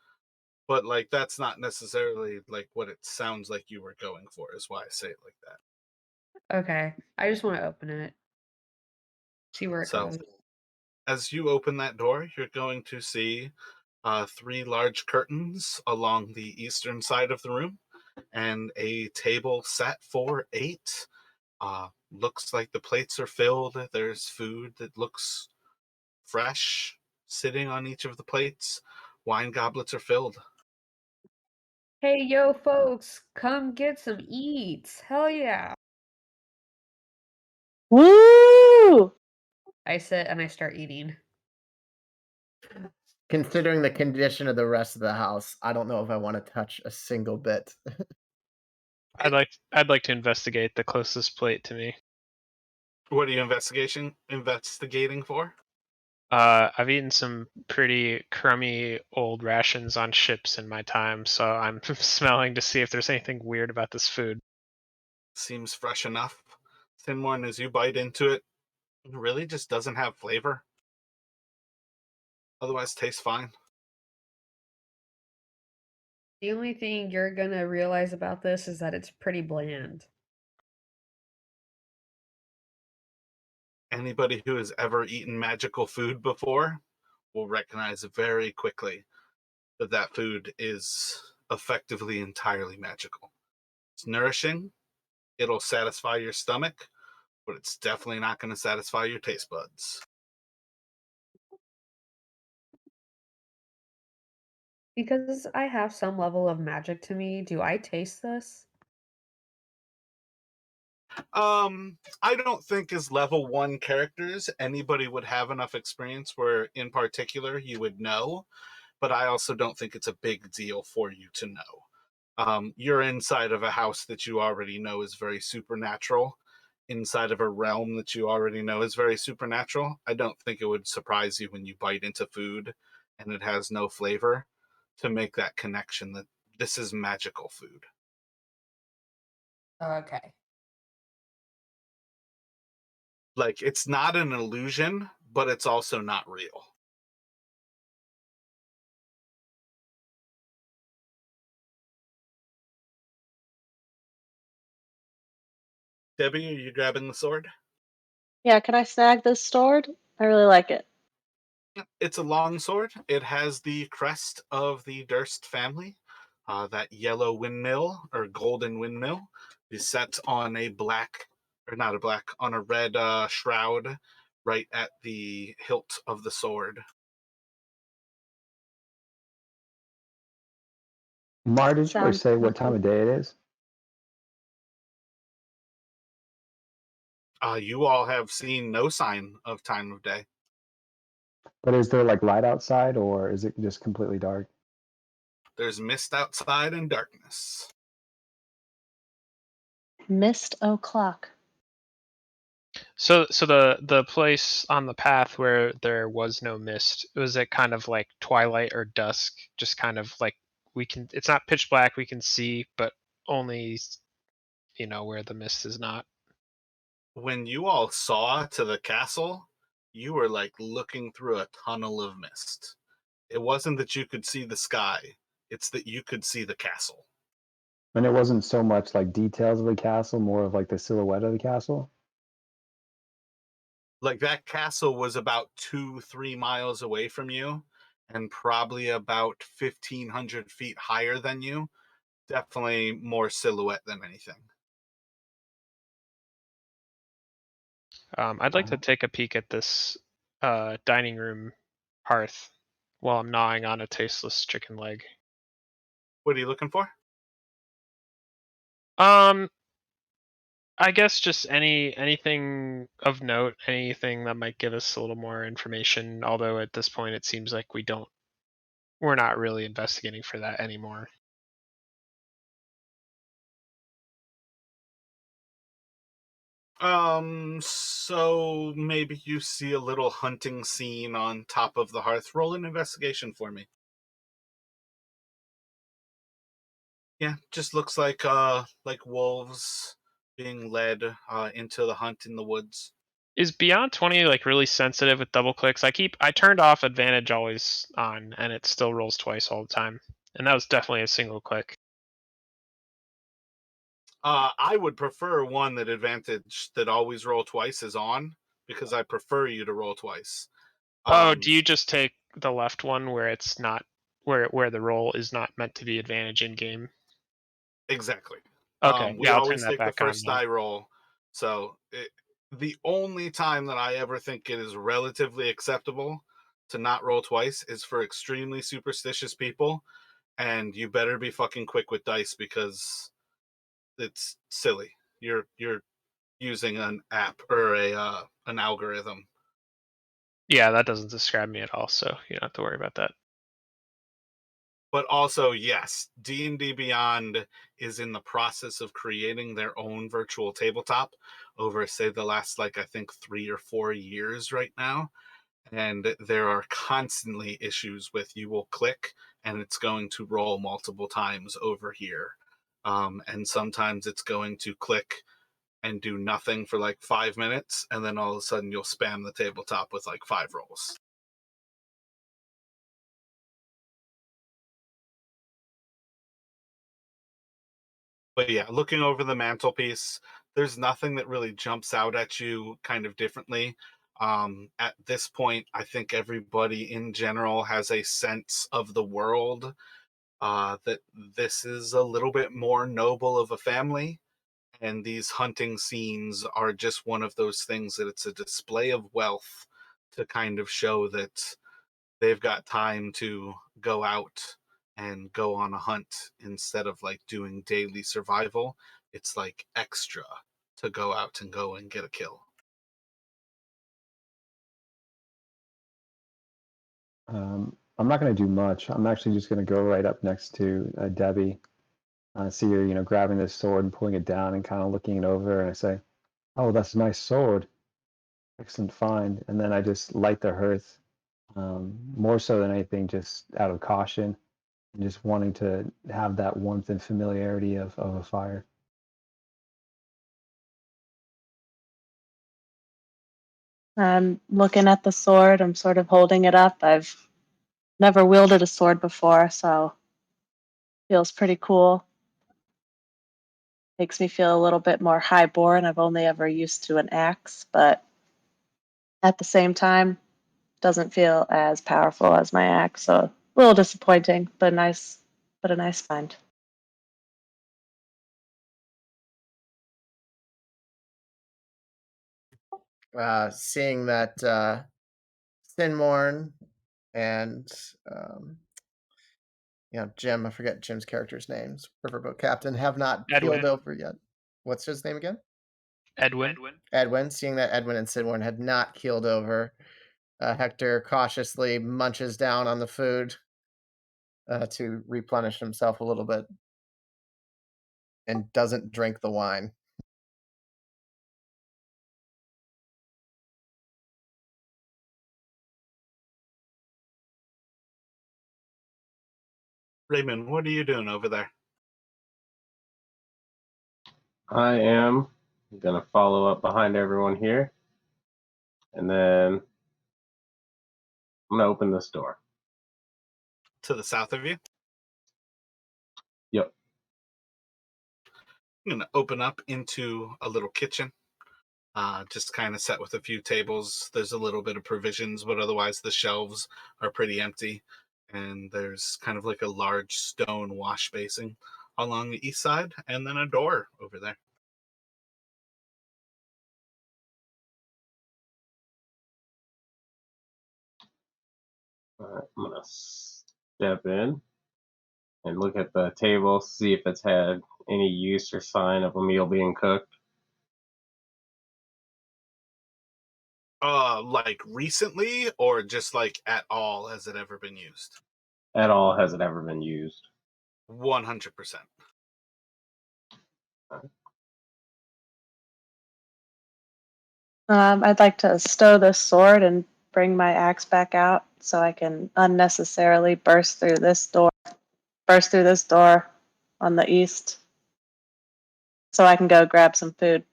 But like, that's not necessarily like what it sounds like you were going for. Is why I say it like that. Okay. I just want to open it. See where it So, goes. as you open that door, you're going to see three large curtains along the eastern side of the room, and a table set for 8. Looks like the plates are filled. There's food that looks fresh sitting on each of the plates. Wine goblets are filled. Hey, yo, folks, come get some eats. Hell yeah. Woo! I sit and I start eating. Considering the condition of the rest of the house, I don't know if I want to touch a single bit. I'd like to investigate the closest plate to me. What are you investigating for? I've eaten some pretty crummy old rations on ships in my time, so I'm smelling to see if there's anything weird about this food. Seems fresh enough. Thin one, as you bite into it, really just doesn't have flavor. Otherwise, tastes fine. The only thing you're gonna realize about this is that it's pretty bland. Anybody who has ever eaten magical food before will recognize very quickly that that food is effectively entirely magical. It's nourishing, it'll satisfy your stomach, but it's definitely not going to satisfy your taste buds. Because I have some level of magic to me, do I taste this? I don't think as level 1 characters anybody would have enough experience where in particular you would know, but I also don't think it's a big deal for you to know. You're inside of a house that you already know is very supernatural, inside of a realm that you already know is very supernatural. I don't think it would surprise you when you bite into food and it has no flavor to make that connection that this is magical food. Okay. Like, it's not an illusion, but it's also not real. Debbie, are you grabbing the sword? Yeah, can I snag this sword? I really like it. It's a long sword. It has the crest of the Durst family. That yellow windmill or golden windmill is set on a black, or not a black, on a red shroud right at the hilt of the sword. Mar, did you ever Sounds say what time awesome. of day it is? You all have seen no sign of time of day. But is there like light outside, or is it just completely dark? There's mist outside and darkness. Missed o'clock. So the place on the path where there was no mist, was it kind of like twilight or dusk? Just kind of like it's not pitch black, we can see, but only where the mist is not. When you all saw to the castle, you were like looking through a tunnel of mist. It wasn't that you could see the sky, it's that you could see the castle. And it wasn't so much like details of the castle, more of like the silhouette of the castle. Like, that castle was about 2-3 miles away from you and probably about 1,500 feet higher than you. Definitely more silhouette than anything. I'd like to take a peek at this dining room hearth while I'm gnawing on a tasteless chicken leg. What are you looking for? Um, I guess just anything of note, anything that might give us a little more information. Although at this point, it seems like we don't we're not really investigating for that anymore. So maybe you see a little hunting scene on top of the hearth. Roll an investigation for me. Yeah, just looks like wolves being led into the hunt in the woods. Is Beyond 20 like really sensitive with double clicks? I turned off advantage always on, and it still rolls twice all the time. And that was definitely a single click. I would prefer one that advantage that always roll twice is on, because I prefer you to roll twice. Oh, do you just take the left one where it's not where the roll is not meant to be advantage in game? Exactly. Okay, We yeah, I'll turn always that take the back on first then. die roll. So the only time that I ever think it is relatively acceptable to not roll twice is for extremely superstitious people, and you better be fucking quick with dice because it's silly. You're using an app or a an algorithm. Yeah, that doesn't describe me at all, so you don't have to worry about that. But also, yes, D&D Beyond is in the process of creating their own virtual tabletop over, say, the last, like, I think 3 or 4 years right now. And there are constantly issues with you will click and it's going to roll multiple times over here. And sometimes it's going to click and do nothing for like 5 minutes. And then all of a sudden you'll spam the tabletop with like 5 rolls. But yeah, looking over the mantelpiece, there's nothing that really jumps out at you kind of differently. At this point, I think everybody in general has a sense of the world, that this is a little bit more noble of a family. And these hunting scenes are just one of those things that it's a display of wealth to kind of show that they've got time to go out and go on a hunt instead of like doing daily survival. It's like extra to go out and go and get a kill. I'm not going to do much. I'm actually just going to go right up next to Debbie. See her, grabbing this sword and pulling it down and kind of looking it over. And I say, "Oh, that's a nice sword. Excellent find." And then I just light the hearth, more so than anything, just out of caution and just wanting to have that warmth and familiarity of a fire. I'm looking at the sword. I'm sort of holding it up. I've never wielded a sword before, so feels pretty cool. Makes me feel a little bit more highborn. I've only ever used to an axe, but at the same time, doesn't feel as powerful as my axe. So a little disappointing, but a nice find. Seeing that Sinmorn and um, Jim, I forget Jim's character's names, Riverboat Captain, have not keeled Edwin. over yet. What's his name again? Edwin. Edwin. Seeing that Edwin and Sinmorn had not keeled over, Hector cautiously munches down on the food to replenish himself a little bit and doesn't drink the wine. Raymond, what are you doing over there? I am gonna follow up behind everyone here, and then I'm gonna open this door. To the south of you? Yep. I'm going to open up into a little kitchen. Just kind of set with a few tables. There's a little bit of provisions, but otherwise the shelves are pretty empty. And there's kind of like a large stone wash basin along the east side, and then a door over there. All right, I'm gonna step in and look at the table, see if it's had any use or sign of a meal being cooked. Like recently, or just like at all has it ever been used? At all, has it ever been used? 100%. I'd like to stow this sword and bring my axe back out so I can unnecessarily burst through this door on the east, so I can go grab some food.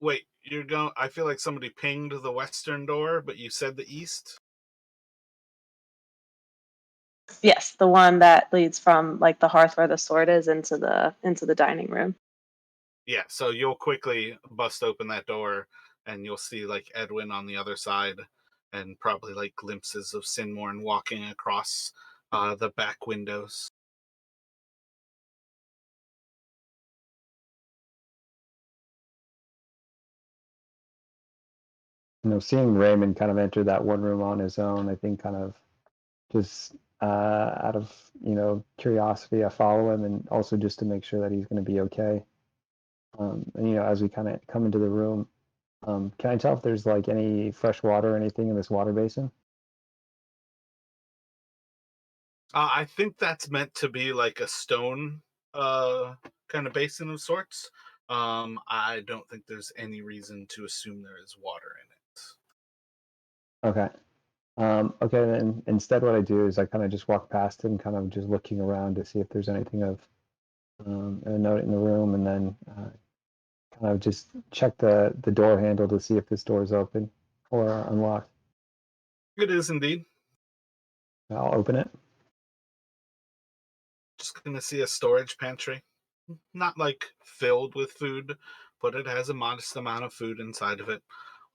Wait, you're going. I feel like somebody pinged the western door, but you said the east. Yes, the one that leads from like the hearth where the sword is into the dining room. Yeah, so you'll quickly bust open that door, and you'll see like Edwin on the other side, and probably like glimpses of Sinmorn walking across the back windows. Seeing Raymond kind of enter that one room on his own, I think kind of just out of curiosity, I follow him, and also just to make sure that he's going to be okay. And as we kind of come into the room, can I tell if there's like any fresh water or anything in this water basin? I think that's meant to be like a stone kind of basin of sorts. I don't think there's any reason to assume there is water in it. Okay. Okay, then instead what I do is I kind of just walk past him, kind of just looking around to see if there's anything of a note in the room, and then kind of just check the door handle to see if this door is open or unlocked. It is indeed. I'll open it. Just gonna see a storage pantry. Not like filled with food, but it has a modest amount of food inside of it.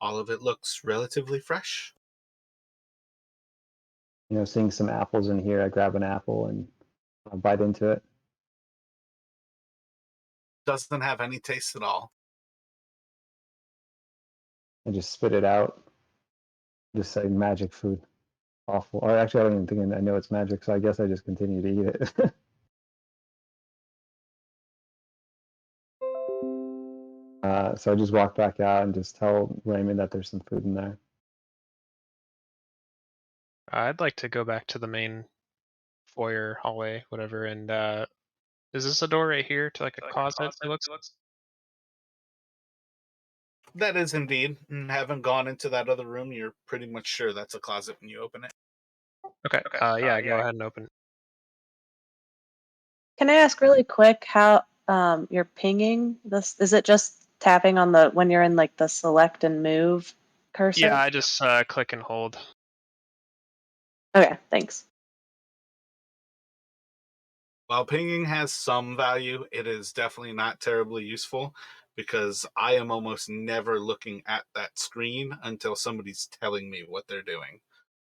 All of it looks relatively fresh. Seeing some apples in here, I grab an apple and I bite into it. Doesn't have any taste at all. I just spit it out. Just say magic food. Awful. Or actually, I don't even think I know it's magic, so I guess I just continue to eat it. So I just walk back out and just tell Raymond that there's some food in there. I'd like to go back to the main foyer, hallway, whatever, and is this a door right here to like a closet? It looks. That is indeed. And having gone into that other room, you're pretty much sure that's a closet when you open it. Okay. Yeah. Go ahead and open. Can I ask really quick how you're pinging this? Is it just tapping on the when you're in like the select and move cursor? Yeah, I just click and hold. Okay, thanks. While pinging has some value, it is definitely not terribly useful because I am almost never looking at that screen until somebody's telling me what they're doing.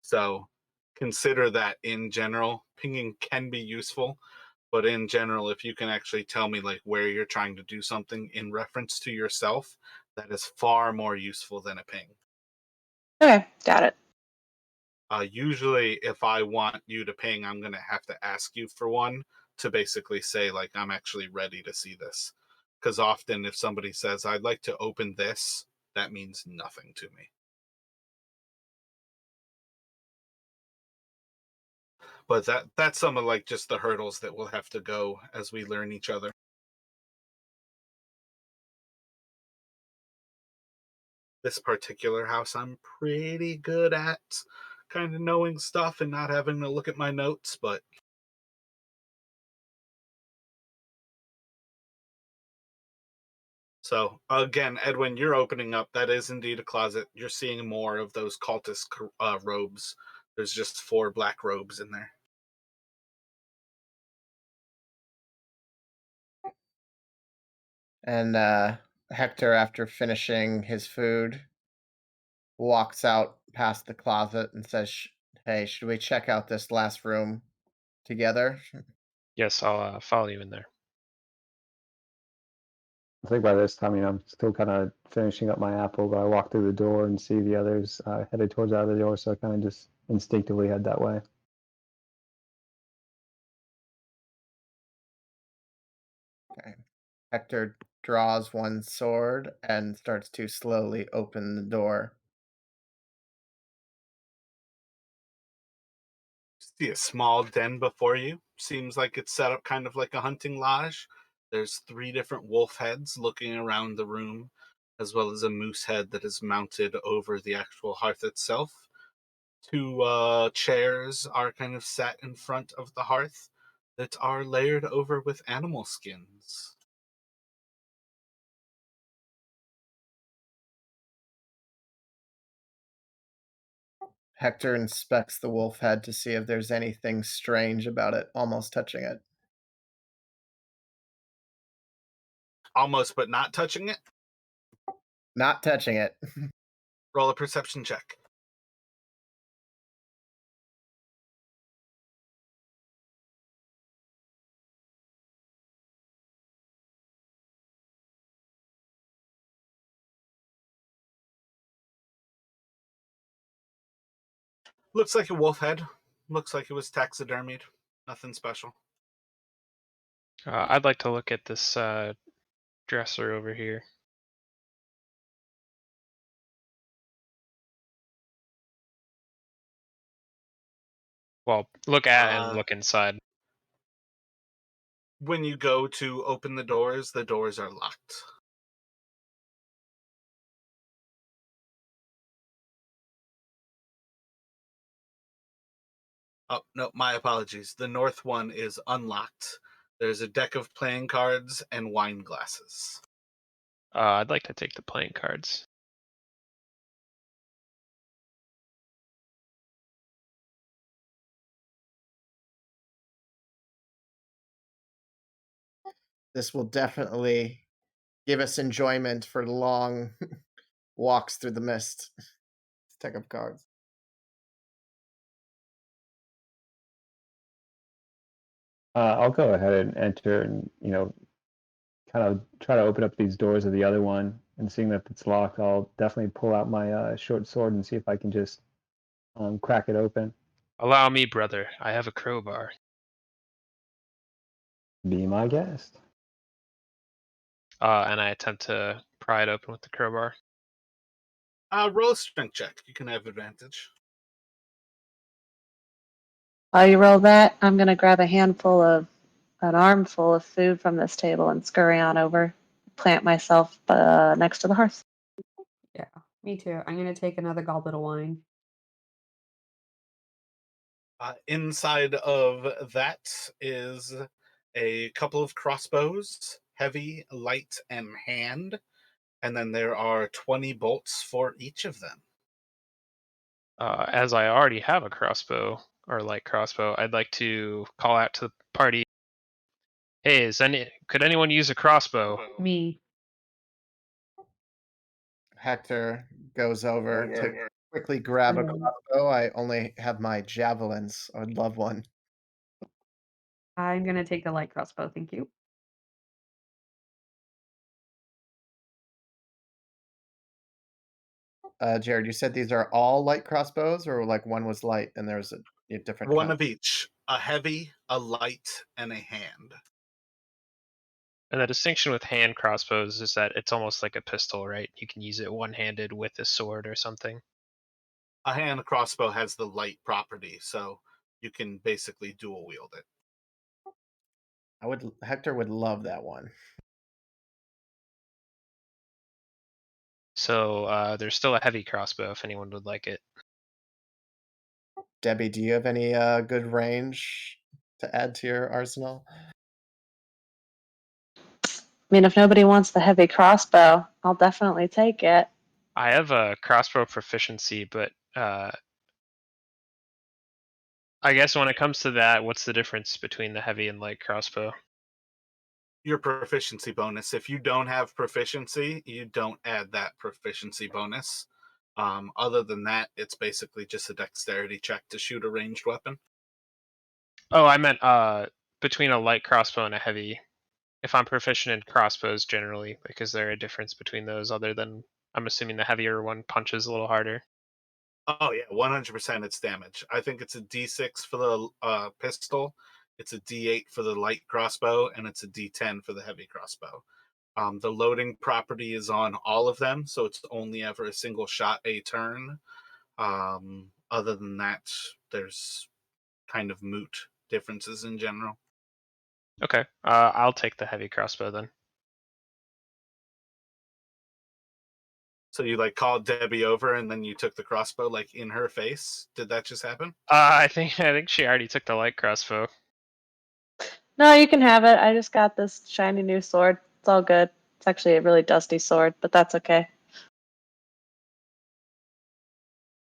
So consider that in general, pinging can be useful, but in general, if you can actually tell me like where you're trying to do something in reference to yourself, that is far more useful than a ping. Okay, got it. Usually, if I want you to ping, I'm going to have to ask you for one to basically say, like, I'm actually ready to see this. Because often, if somebody says, I'd like to open this, that means nothing to me. But that's some of like just the hurdles that we'll have to go as we learn each other. This particular house, I'm pretty good at kind of knowing stuff and not having to look at my notes, but so again, Edwin, you're opening up. That is indeed a closet. You're seeing more of those cultist robes. There's just 4 black robes in there. And Hector, after finishing his food, walks out past the closet and says, "Hey, should we check out this last room together?" Yes, I'll follow you in there. I think by this time, I'm still kind of finishing up my apple, but I walk through the door and see the others headed towards out of the door, so I kind of just instinctively head that way. Okay. Hector draws one sword and starts to slowly open the door. See a small den before you. Seems like it's set up kind of like a hunting lodge. There's 3 different wolf heads looking around the room, as well as a moose head that is mounted over the actual hearth itself. 2 chairs are kind of set in front of the hearth that are layered over with animal skins. Hector inspects the wolf head to see if there's anything strange about it, almost touching it. Almost but not touching it. Not touching it. Roll a perception check. Looks like a wolf head. Looks like it was taxidermied. Nothing special. I'd like to look at this dresser over here. Well, look at and look inside. When you go to open the doors are locked. Oh, no, my apologies. The north one is unlocked. There's a deck of playing cards and wine glasses. I'd like to take the playing cards. This will definitely give us enjoyment for long walks through the mist. Let's take up cards. I'll go ahead and enter and, kind of try to open up these doors of the other one. And seeing that it's locked, I'll definitely pull out my short sword and see if I can just crack it open. Allow me, brother. I have a crowbar. Be my guest. And I attempt to pry it open with the crowbar. Roll a strength check. You can have advantage. While you roll that, I'm going to grab an armful of food from this table and scurry on over, plant myself next to the hearth. Yeah, me too. I'm gonna take another goblet of wine. Inside of that is a couple of crossbows, heavy, light, and hand. And then there are 20 bolts for each of them. As I already have a crossbow or light crossbow, I'd like to call out to the party. Hey, could anyone use a crossbow? Me. Hector goes over to quickly grab a crossbow. I only have my javelins. I would love one. I'm gonna take the light crossbow, thank you. Jared, you said these are all light crossbows, or like one was light and there's a different One kind? of each. A heavy, a light, and a hand. And the distinction with hand crossbows is that it's almost like a pistol, right? You can use it one-handed with a sword or something. A hand crossbow has the light property, so you can basically dual wield it. Hector would love that one. So there's still a heavy crossbow if anyone would like it. Debbie, do you have any good range to add to your arsenal? I mean, if nobody wants the heavy crossbow, I'll definitely take it. I have a crossbow proficiency, but I guess when it comes to that, what's the difference between the heavy and light crossbow? Your proficiency bonus. If you don't have proficiency, you don't add that proficiency bonus. Other than that, it's basically just a dexterity check to shoot a ranged weapon. Oh, I meant between a light crossbow and a heavy. If I'm proficient in crossbows generally, like is there a difference between those other than I'm assuming the heavier one punches a little harder? Oh yeah, 100% it's damage. I think it's a D6 for the pistol, it's a D8 for the light crossbow, and it's a D10 for the heavy crossbow. The loading property is on all of them, so it's only ever a single shot a turn. Other than that, there's kind of moot differences in general. Okay. I'll take the heavy crossbow then. So you like called Debbie over and then you took the crossbow like in her face? Did that just happen? I think she already took the light crossbow. No, you can have it. I just got this shiny new sword. It's all good. It's actually a really dusty sword, but that's okay.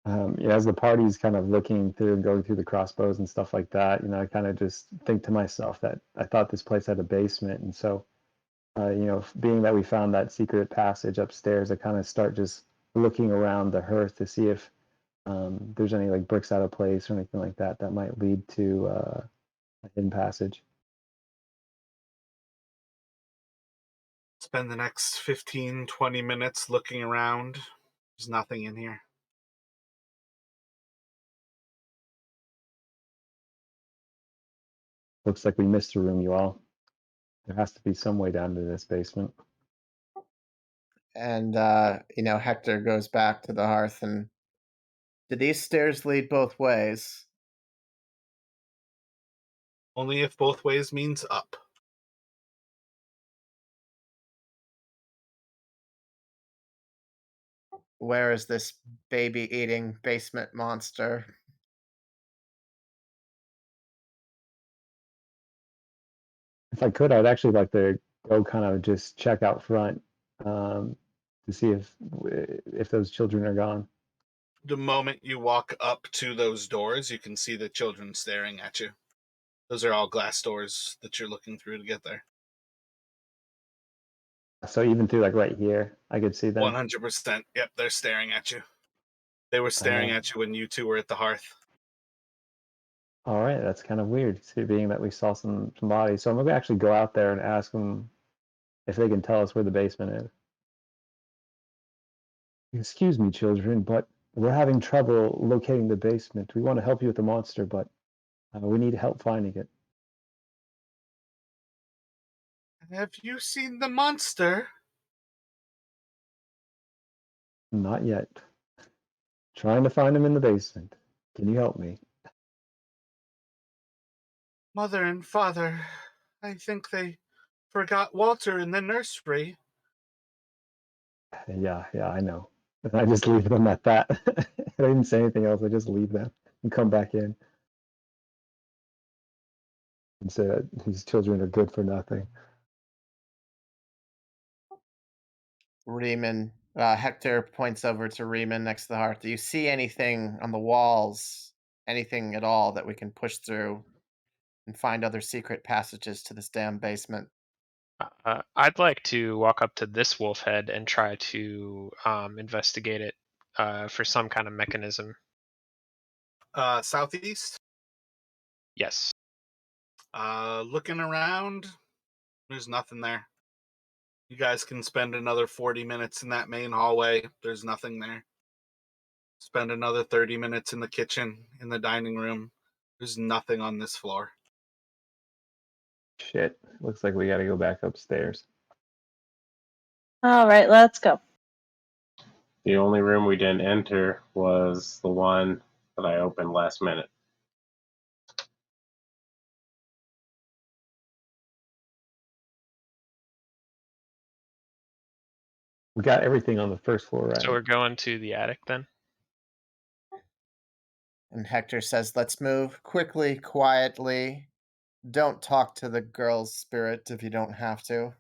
As the party's kind of looking through and going through the crossbows and stuff like that, I kind of just think to myself that I thought this place had a basement, and so being that we found that secret passage upstairs, I kind of start just looking around the hearth to see if there's any like bricks out of place or anything like that that might lead to a hidden passage. Spend the next 15, 20 minutes looking around. There's nothing in here. Looks like we missed a room, you all. There has to be some way down to this basement. And Hector goes back to the hearth and, do these stairs lead both ways? Only if both ways means up. Where is this baby eating basement monster? If I could, I'd actually like to go kind of just check out front to see if those children are gone. The moment you walk up to those doors, you can see the children staring at you. Those are all glass doors that you're looking through to get there. So even through like right here, I could see them. 100%. Yep, they're staring at you. They were staring at you when you two were at the hearth. All right, that's kind of weird, being that we saw some bodies. So I'm gonna actually go out there and ask them if they can tell us where the basement is. Excuse me, children, but we're having trouble locating the basement. We want to help you with the monster, but we need help finding it. Have you seen the monster? Not yet. Trying to find him in the basement. Can you help me? Mother and father, I think they forgot Walter in the nursery. Yeah, I know. And I just leave them at that. I didn't say anything else. I just leave them and come back in and say that these children are good for nothing. Hector points over to Riemann next to the hearth. Do you see anything on the walls, anything at all that we can push through and find other secret passages to this damn basement? I'd like to walk up to this wolf head and try to investigate it for some kind of mechanism. Southeast. Yes. Looking around, there's nothing there. You guys can spend another 40 minutes in that main hallway. There's nothing there. Spend another 30 minutes in the kitchen, in the dining room. There's nothing on this floor. Shit. Looks like we got to go back upstairs. All right, let's go. The only room we didn't enter was the one that I opened last minute. We got everything on the first floor, right? So we're going to the attic then? And Hector says, let's move quickly, quietly. Don't talk to the girl's spirit if you don't have to.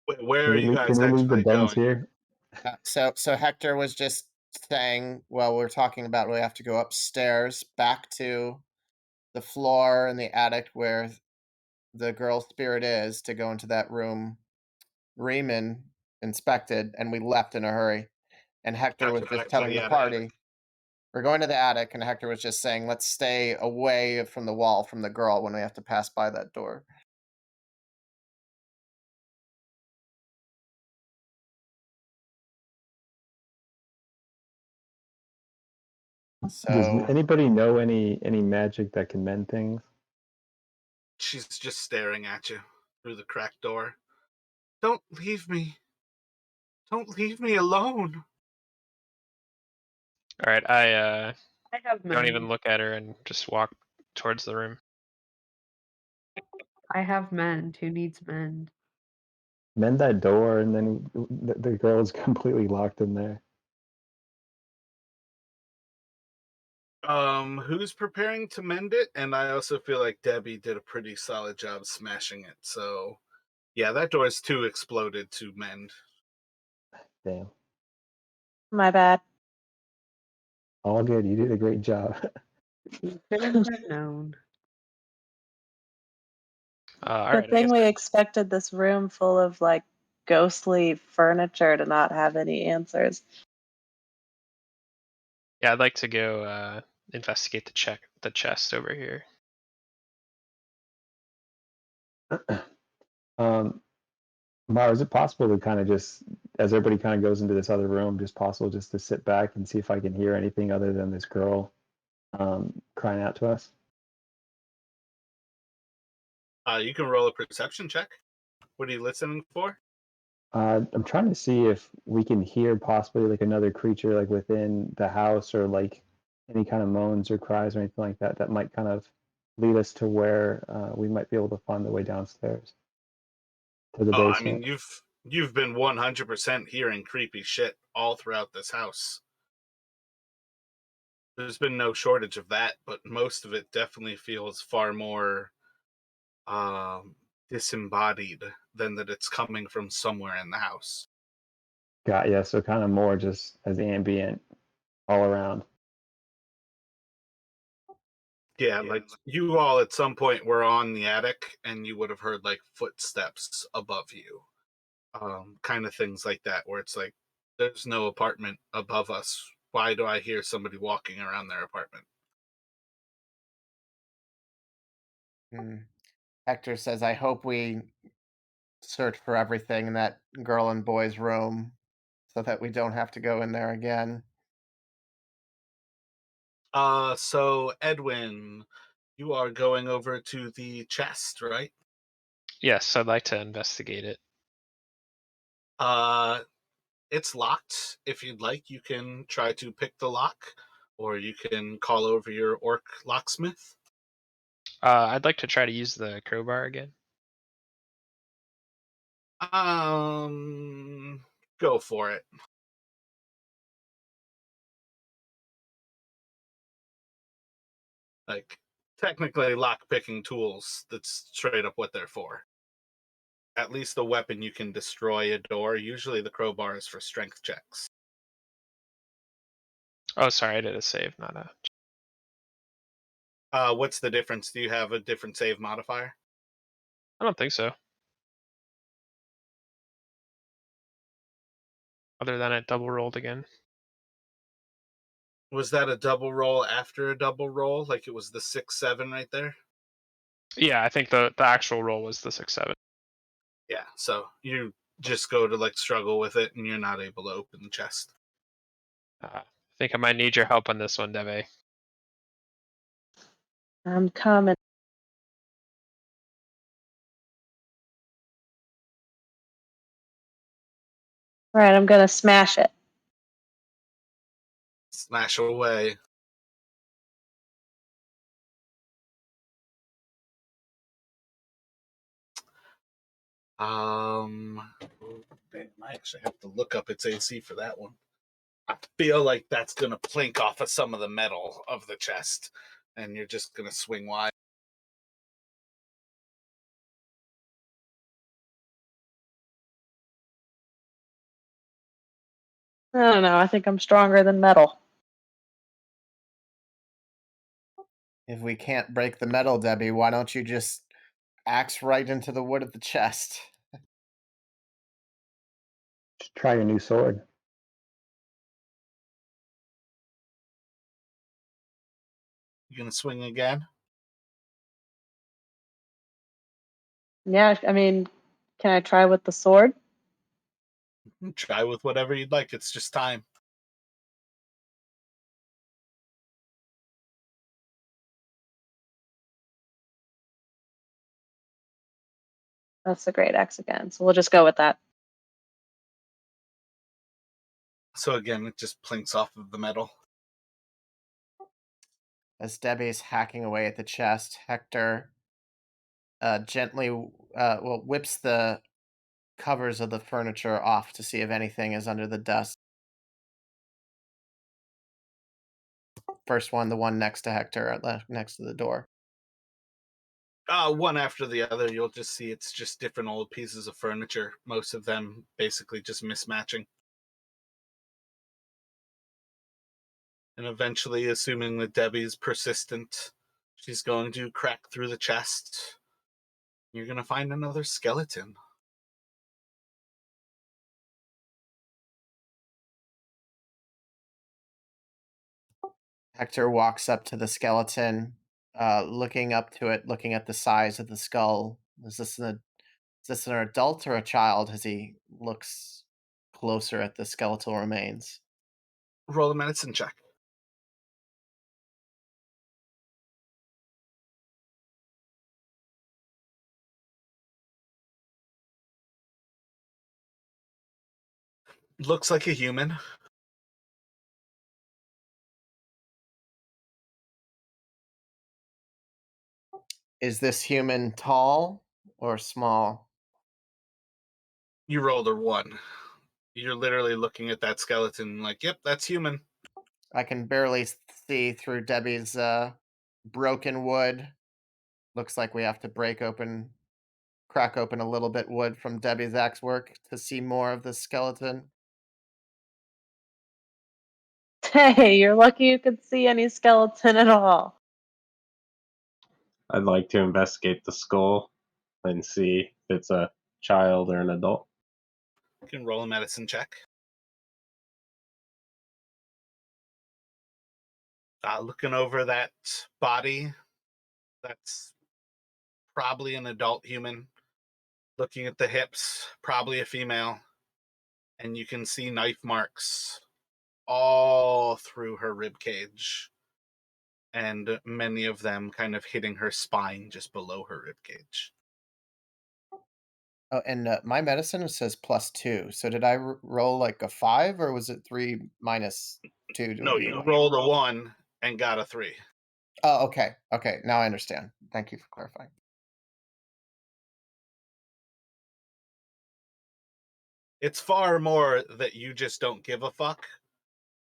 Wait, where are you guys Can we leave the actually bones going? here? So Hector was just saying, well, we're talking about we have to go upstairs back to the floor in the attic where the girl spirit is to go into that room Riemann inspected, and we left in a hurry. And Hector was Gotcha, just back to telling the the attic. party, we're going to the attic, and Hector was just saying, let's stay away from the wall from the girl when we have to pass by that door. Does So anybody know any magic that can mend things? She's just staring at you through the cracked door. Don't leave me. Don't leave me alone. All right, I I have don't even mend. look at her and just walk towards the room. I have mend. Who needs mend? Mend that door, and then the girl is completely locked in there. Who's preparing to mend it? And I also feel like Debbie did a pretty solid job smashing it. So, yeah, that door is too exploded to mend. Damn. My bad. All good. You did a great job. You couldn't have known. All Good right, I thing guess. we expected this room full of like ghostly furniture to not have any answers. Yeah, I'd like to go investigate the chest over here. um, Mara, is it possible to kind of just, as everybody kind of goes into this other room, just possible just to sit back and see if I can hear anything other than this girl crying out to us? You can roll a perception check. What are you listening for? I'm trying to see if we can hear possibly like another creature like within the house, or like any kind of moans or cries or anything like that that might kind of lead us to where we might be able to find the way downstairs to the Oh, I mean, basement. you've been 100% hearing creepy shit all throughout this house. There's been no shortage of that, but most of it definitely feels far more um, disembodied than that it's coming from somewhere in the house. Got yeah, so kind of more just as ambient all around. Yeah, like you all at some point were on the attic and you would have heard like footsteps above you. Kind of things like that, where it's like, there's no apartment above us. Why do I hear somebody walking around their apartment? Hector says, I hope we search for everything in that girl and boy's room so that we don't have to go in there again. So Edwin, you are going over to the chest, right? Yes, I'd like to investigate it. Uh, it's locked. If you'd like, you can try to pick the lock, or you can call over your orc locksmith. I'd like to try to use the crowbar again. Go for it. Like, technically, lock picking tools, that's straight up what they're for. At least a weapon you can destroy a door. Usually the crowbar is for strength checks. Oh, sorry, I did a save, not a. What's the difference? Do you have a different save modifier? I don't think so. Other than it double rolled again. Was that a double roll after a double roll? Like it was the 6-7 right there? Yeah, I think the actual roll was the 6-7. Yeah, so you just go to like struggle with it and you're not able to open the chest. I think I might need your help on this one, Deve. I'm coming. All right, I'm gonna smash it. Smash away. Damn, I actually have to look up its AC for that one. I feel like that's gonna plink off of some of the metal of the chest, and you're just gonna swing wide. I don't know. I think I'm stronger than metal. If we can't break the metal, Debbie, why don't you just axe right into the wood of the chest? Just try your new sword. You gonna swing again? Yeah, I mean, can I try with the sword? Try with whatever you'd like. It's just time. That's the great axe again. So we'll just go with that. So again, it just plinks off of the metal. As Debbie's hacking away at the chest, Hector gently whips the covers of the furniture off to see if anything is under the desk. First one, the one next to Hector, next to the door. One after the other, you'll just see it's just different old pieces of furniture. Most of them basically just mismatching. And eventually, assuming that Debbie's persistent, she's going to crack through the chest. You're going to find another skeleton. Hector walks up to the skeleton, looking up to it, looking at the size of the skull. Is this an adult or a child as he looks closer at the skeletal remains? Roll a medicine check. Looks like a human. Is this human tall or small? You rolled a 1. You're literally looking at that skeleton like, yep, that's human. I can barely see through Debbie's broken wood. Looks like we have to crack open a little bit wood from Debbie's axe work to see more of the skeleton. Hey, you're lucky you could see any skeleton at all. I'd like to investigate the skull and see if it's a child or an adult. You can roll a medicine check. Looking over that body, that's probably an adult human. Looking at the hips, probably a female. And you can see knife marks all through her rib cage, and many of them kind of hitting her spine just below her rib cage. Oh, and my medicine says +2. So did I roll like a 5 or was it 3 minus 2 to No, be? you rolled a 1 and got a 3. Oh, okay. Okay, now I understand. Thank you for clarifying. It's far more that you just don't give a fuck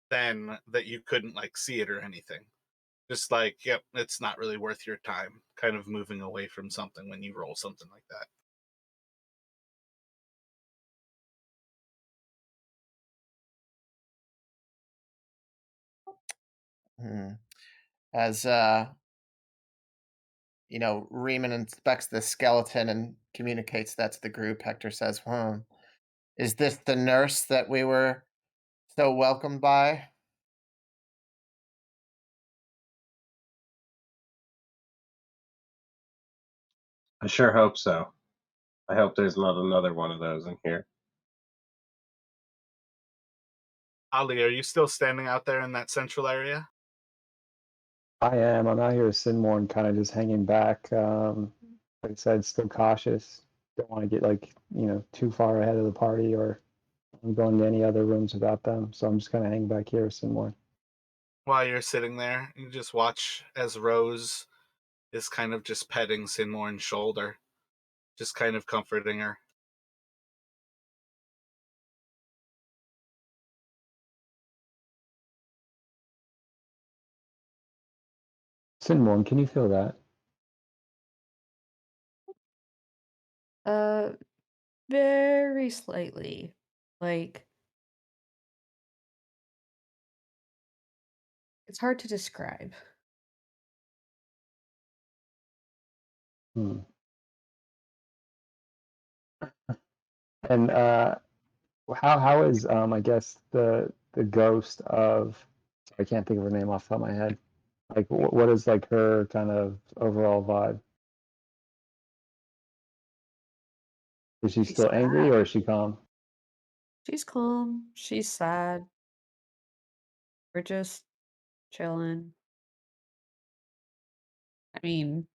than that you couldn't like see it or anything. Just like, yep, it's not really worth your time. Kind of moving away from something when you roll something like that. Hmm. As Riemann inspects the skeleton and communicates that to the group, Hector says, is this the nurse that we were so welcomed by? I sure hope so. I hope there's not another one of those in here. Ali, are you still standing out there in that central area? I am. I'm out here with Sinmore and kind of just hanging back. Like I said, still cautious. Don't want to get like, too far ahead of the party or going to any other rooms without them. So I'm just kind of hanging back here with Sinmore. While you're sitting there, you just watch as Rose is kind of just petting Sinmore's shoulder, just kind of comforting her. Sinmore, can you feel that? Uh, very slightly. Like, it's hard to describe. Hmm. And how is I guess the ghost of, I can't think of her name off the top of my head. Like what is like her kind of overall vibe? Is she She's still angry sad. or is she calm? She's calm. She's sad. We're just chilling. I mean,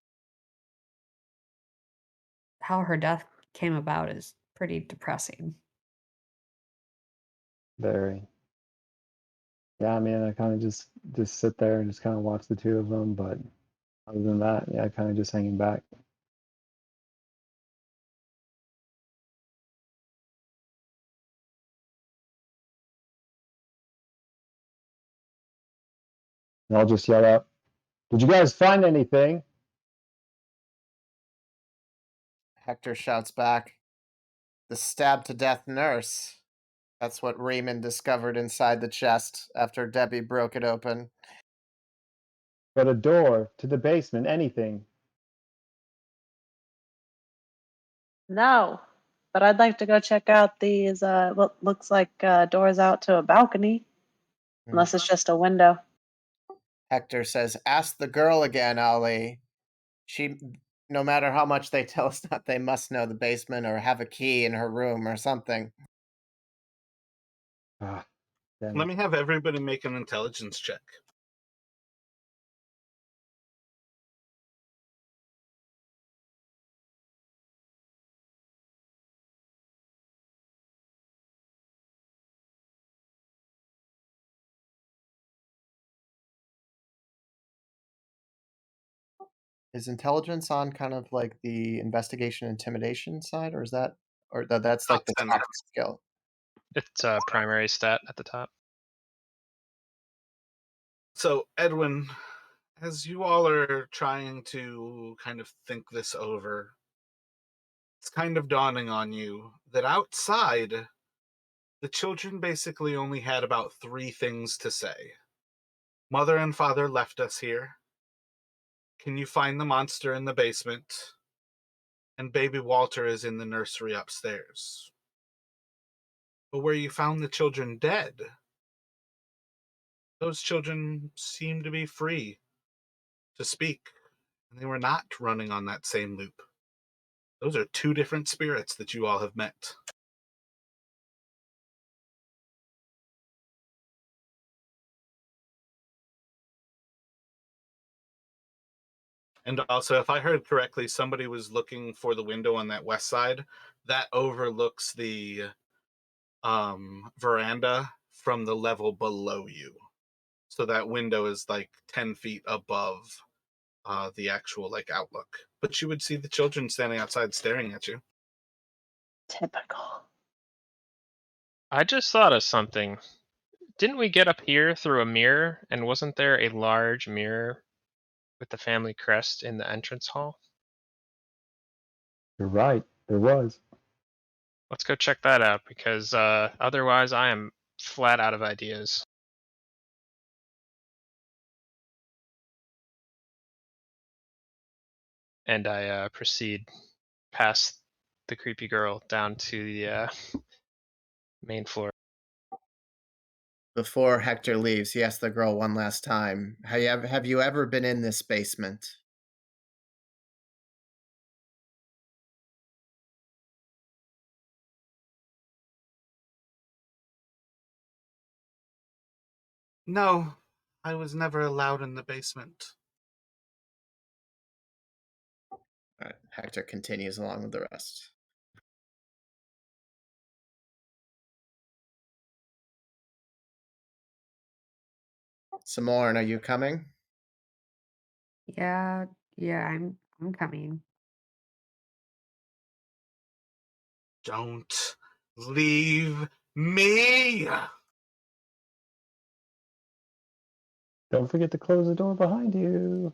how her death came about is pretty depressing. Very. Yeah, I mean, I kind of just sit there and just kind of watch the two of them. But other than that, yeah, kind of just hanging back. And I'll just yell out, "Did you guys find anything?" Hector shouts back, "The stabbed to death nurse." That's what Raymond discovered inside the chest after Debbie broke it open. But a door to the basement, anything. No, but I'd like to go check out these, what looks like doors out to a balcony, unless it's just a window. Hector says, "Ask the girl again, Ali. She, no matter how much they tell us that they must know the basement or have a key in her room or something." Ah, damn Let it. me have everybody make an intelligence check. Is intelligence on kind of like the investigation intimidation side, or is that, or that's Top like the center. top skill? It's a primary stat at the top. So, Edwin, as you all are trying to kind of think this over, it's kind of dawning on you that outside, the children basically only had about 3 things to say. Mother and father left us here. Can you find the monster in the basement? And baby Walter is in the nursery upstairs. But where you found the children dead, those children seem to be free to speak, and they were not running on that same loop. Those are 2 different spirits that you all have met. And also, if I heard correctly, somebody was looking for the window on that west side that overlooks the veranda from the level below you. So that window is like 10 feet above the actual like outlook. But you would see the children standing outside staring at you. Typical. I just thought of something. Didn't we get up here through a mirror? And wasn't there a large mirror with the family crest in the entrance hall? You're right. There was. Let's go check that out because otherwise I am flat out of ideas. And I proceed past the creepy girl down to the main floor. Before Hector leaves, he asks the girl one last time, have you ever been in this basement?" No, I was never allowed in the basement. All right, Hector continues along with the rest. Simorn, are you coming? Yeah, yeah, I'm coming. Don't leave me! Don't forget to close the door behind you.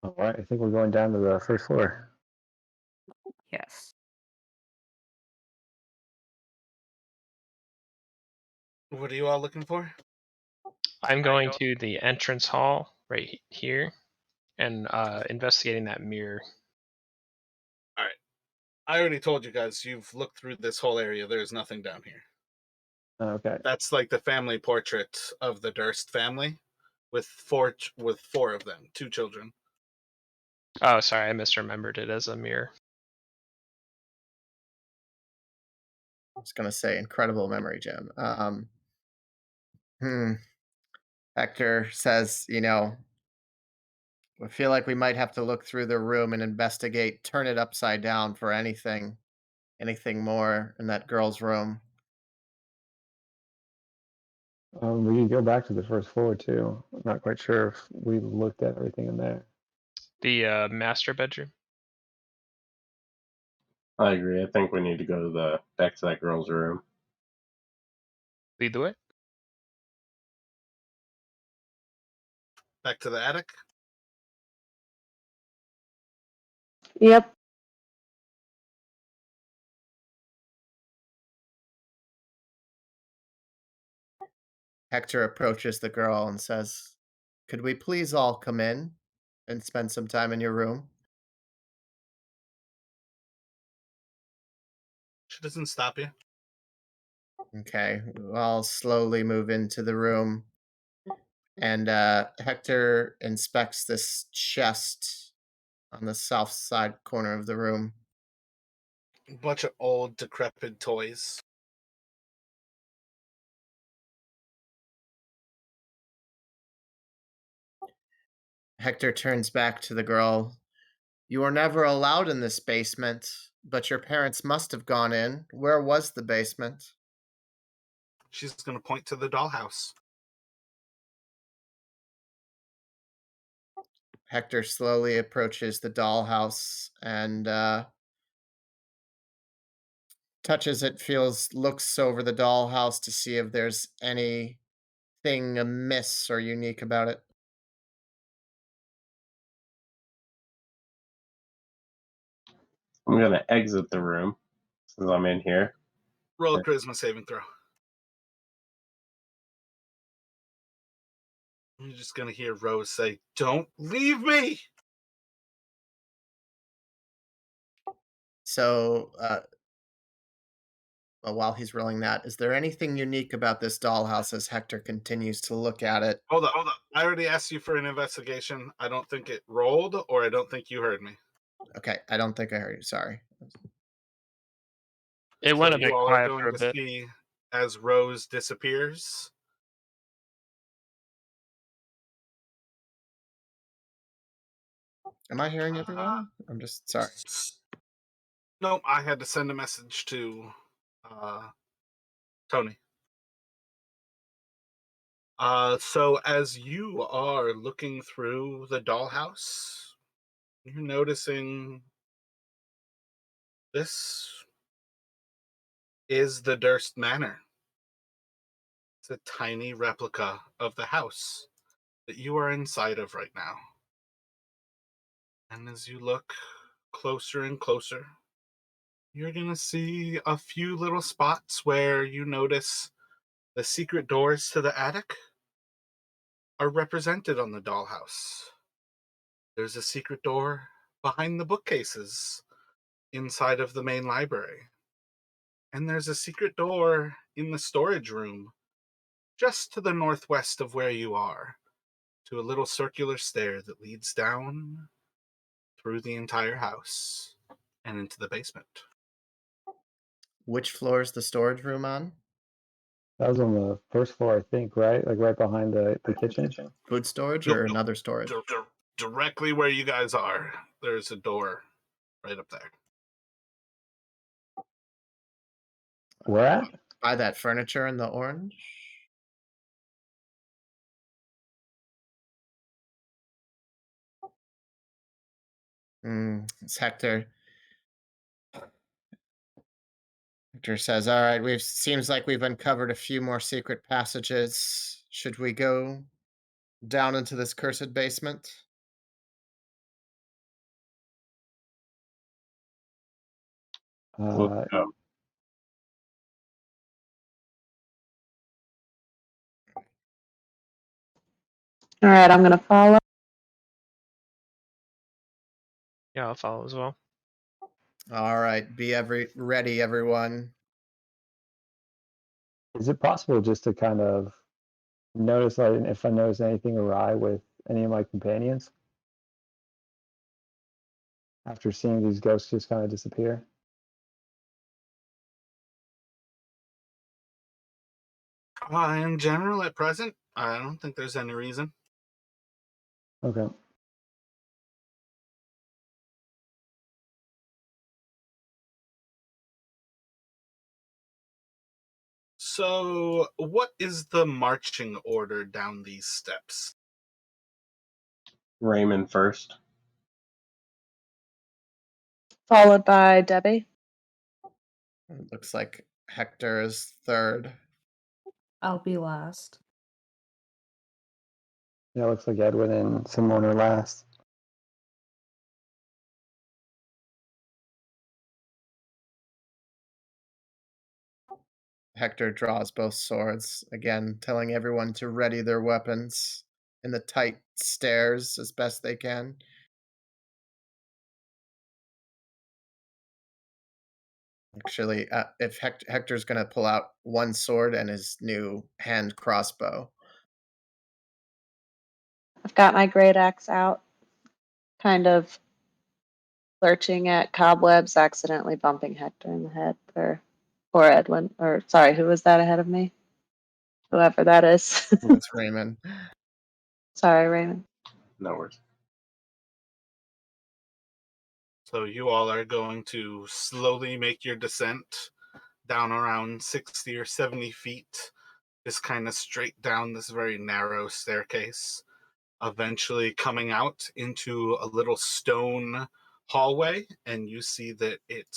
All right, I think we're going down to the first floor. Yes. What are you all looking for? I'm going to the entrance hall right here and investigating that mirror. All right. I already told you guys, you've looked through this whole area. There's nothing down here. Okay. That's like the family portrait of the Durst family with four of them, 2 children. Oh, sorry, I misremembered it as a mirror. I was going to say incredible memory gem. Hmm. Hector says, I feel like we might have to look through the room and investigate, turn it upside down for anything more in that girl's room. We could go back to the first floor too. I'm not quite sure if we looked at everything in there. The master bedroom. I agree. I think we need to go to back to that girl's room. Lead the way. Back to the attic. Yep. Hector approaches the girl and says, "Could we please all come in and spend some time in your room?" She doesn't stop you. Okay, I'll slowly move into the room. And Hector inspects this chest on the south side corner of the room. A bunch of old, decrepit toys. Hector turns back to the girl. "You were never allowed in this basement, but your parents must have gone in. Where was the basement?" She's going to point to the dollhouse. Hector slowly approaches the dollhouse and touches it, looks over the dollhouse to see if there's anything amiss or unique about it. I'm gonna exit the room since I'm in here. Roll a charisma saving throw. You're just going to hear Rose say, "Don't leave me!" So, while he's rolling that, is there anything unique about this dollhouse as Hector continues to look at it? Hold up. I already asked you for an investigation. I don't think it rolled, or I don't think you heard me. Okay, I don't think I heard you. Sorry. It So went a you bit all are quiet for going a to bit. see as Rose disappears. Am I hearing everyone? I'm just sorry. No, I had to send a message to Tony. So as you are looking through the dollhouse, you're noticing this is the Durst Manor. It's a tiny replica of the house that you are inside of right now. And as you look closer and closer, you're going to see a few little spots where you notice the secret doors to the attic are represented on the dollhouse. There's a secret door behind the bookcases inside of the main library. And there's a secret door in the storage room just to the northwest of where you are, to a little circular stair that leads down through the entire house and into the basement. Which floor is the storage room on? That was on the first floor, I think, right? Like right behind the kitchen. Food storage Nope, or nope. another storage? Directly where you guys are, there's a door right up there. Where at? By that furniture in the orange? It's Hector. Hector says, "All right, seems like we've uncovered a few more secret passages. Should we go down into this cursed basement?" Let's Uh, go. All right, I'm gonna follow. Yeah, I'll follow as well. All right, be ready, everyone. is it possible just to kind of notice, like, if I notice anything awry with any of my companions after seeing these ghosts just kind of disappear? In general, at present, I don't think there's any reason. Okay. So, what is the marching order down these steps? Raymond first. Followed by Debbie. It looks like Hector is third. I'll be last. Yeah, looks like Edwin and Simone are last. Hector draws both swords, again telling everyone to ready their weapons in the tight stairs as best they can. Actually, if Hector's going to pull out one sword and his new hand crossbow. I've got my great axe out, kind of lurching at cobwebs, accidentally bumping Hector in the head, or Edwin, or sorry, who was that ahead of me? Whoever that is. That's Raymond. Sorry, Raymond. No worries. So, you all are going to slowly make your descent down around 60 or 70 feet, just kind of straight down this very narrow staircase, eventually coming out into a little stone hallway, and you see that it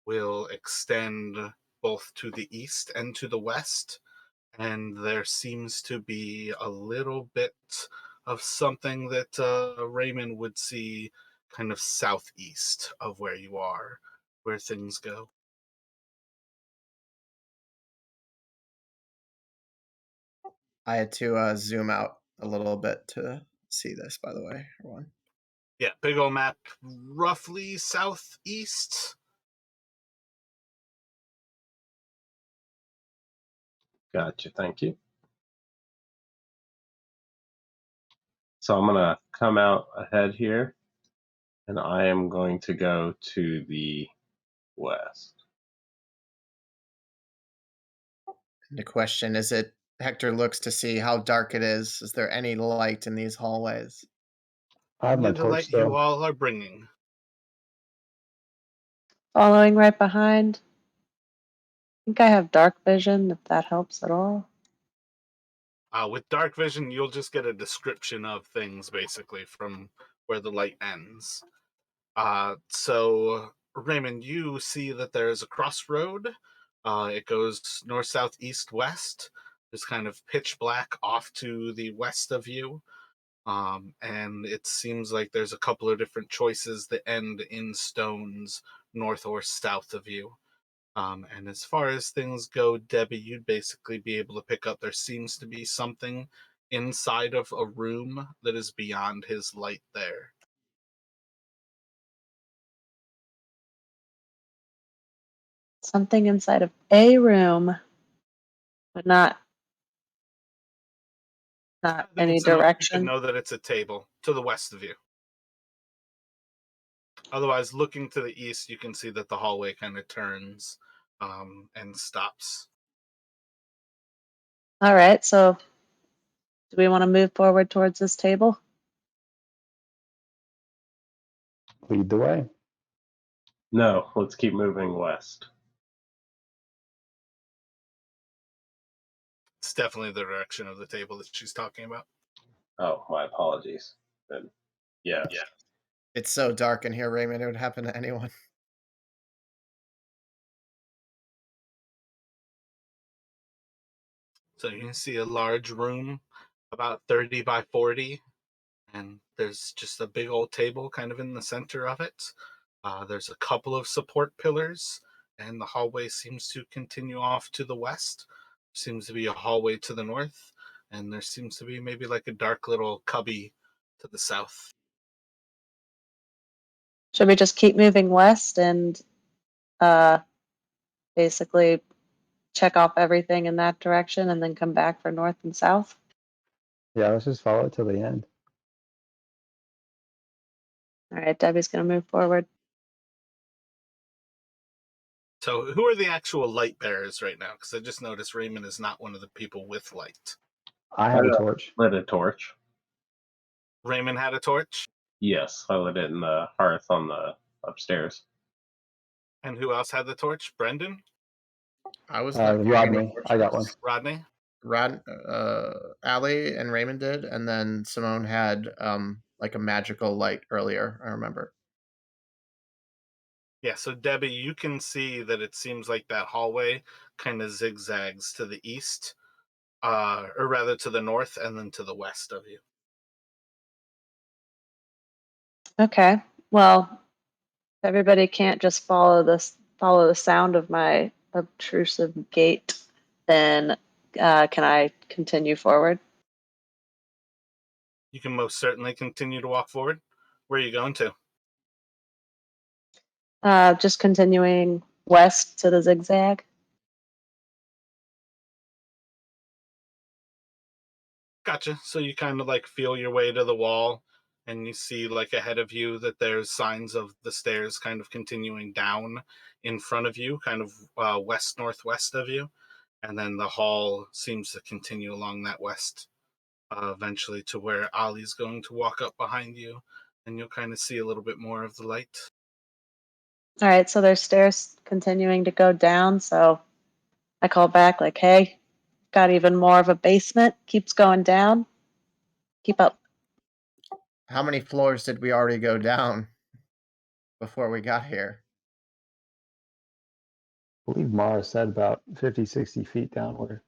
will extend both to the east and to the west, and there seems to be a little bit of something that Raymond would see kind of southeast of where you are, where things go. I had to zoom out a little bit to see this, by the way, everyone. Yeah, big old map, roughly southeast. Gotcha. Thank you. So I'm going to come out ahead here, and I am going to go to the west. The question is it Hector looks to see how dark it is. Is there any light in these hallways? I have my Only the torch light you still. all are bringing. Following right behind. I think I have dark vision, if that helps at all. With dark vision, you'll just get a description of things basically from where the light ends. So, Raymond, you see that there's a crossroad. It goes north, south, east, west. It's kind of pitch black off to the west of you. And it seems like there's a couple of different choices that end in stones north or south of you. And as far as things go, Debbie, you'd basically be able to pick up there seems to be something inside of a room that is beyond his light there. Something inside of a room, but not I think any it's enough you could direction. know that it's a table to the west of you. Otherwise, looking to the east, you can see that the hallway kind of turns and stops. All right, so do we want to move forward towards this table? Lead the way. No, let's keep moving west. It's definitely the direction of the table that she's talking about. Oh, my apologies. Then, yeah. It's so dark in here, Raymond, it would happen to anyone. So you can see a large room, about 30 by 40, and there's just a big old table kind of in the center of it. There's a couple of support pillars, and the hallway seems to continue off to the west. Seems to be a hallway to the north, and there seems to be maybe like a dark little cubby to the south. Should we just keep moving west and basically check off everything in that direction and then come back for north and south? Yeah, let's just follow it till the end. All right, Debbie's going to move forward. So, who are the actual light bearers right now? Because I just noticed Raymond is not one of the people with light. I have a torch. Lit a torch. Raymond had a torch, Yes, I lit it in the hearth on the upstairs. and who else had the torch? Brendan, I was not carrying any Rodney, I got one. torches. Rodney. Allie and Raymond did, and then Simone had like a magical light earlier. I remember. Yeah, so Debbie, you can see that it seems like that hallway kind of zigzags to the east, or rather to the north, and then to the west of you. Okay. Well, if everybody can't just follow the sound of my obtrusive gait, then can I continue forward? You can most certainly continue to walk forward. Where are you going to? Just continuing west to the zigzag. Gotcha. So you kind of like feel your way to the wall, and you see like ahead of you that there's signs of the stairs kind of continuing down in front of you, kind of west northwest of you, and then the hall seems to continue along that west, eventually to where Ollie's going to walk up behind you, and you'll kind of see a little bit more of the light. All right, so there's stairs continuing to go down. So I call back like, "Hey, got even more of a basement. Keeps going down. Keep up." How many floors did we already go down before we got here? I believe Mara said about 50, 60 feet downward.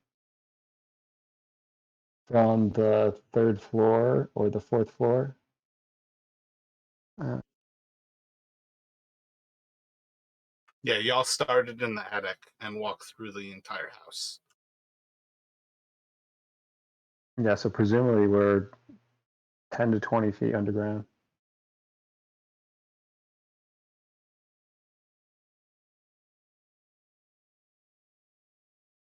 From the 3rd floor or the 4th floor. Yeah, y'all started in the attic and walked through the entire house. Yeah, so presumably we're 10 to 20 feet underground.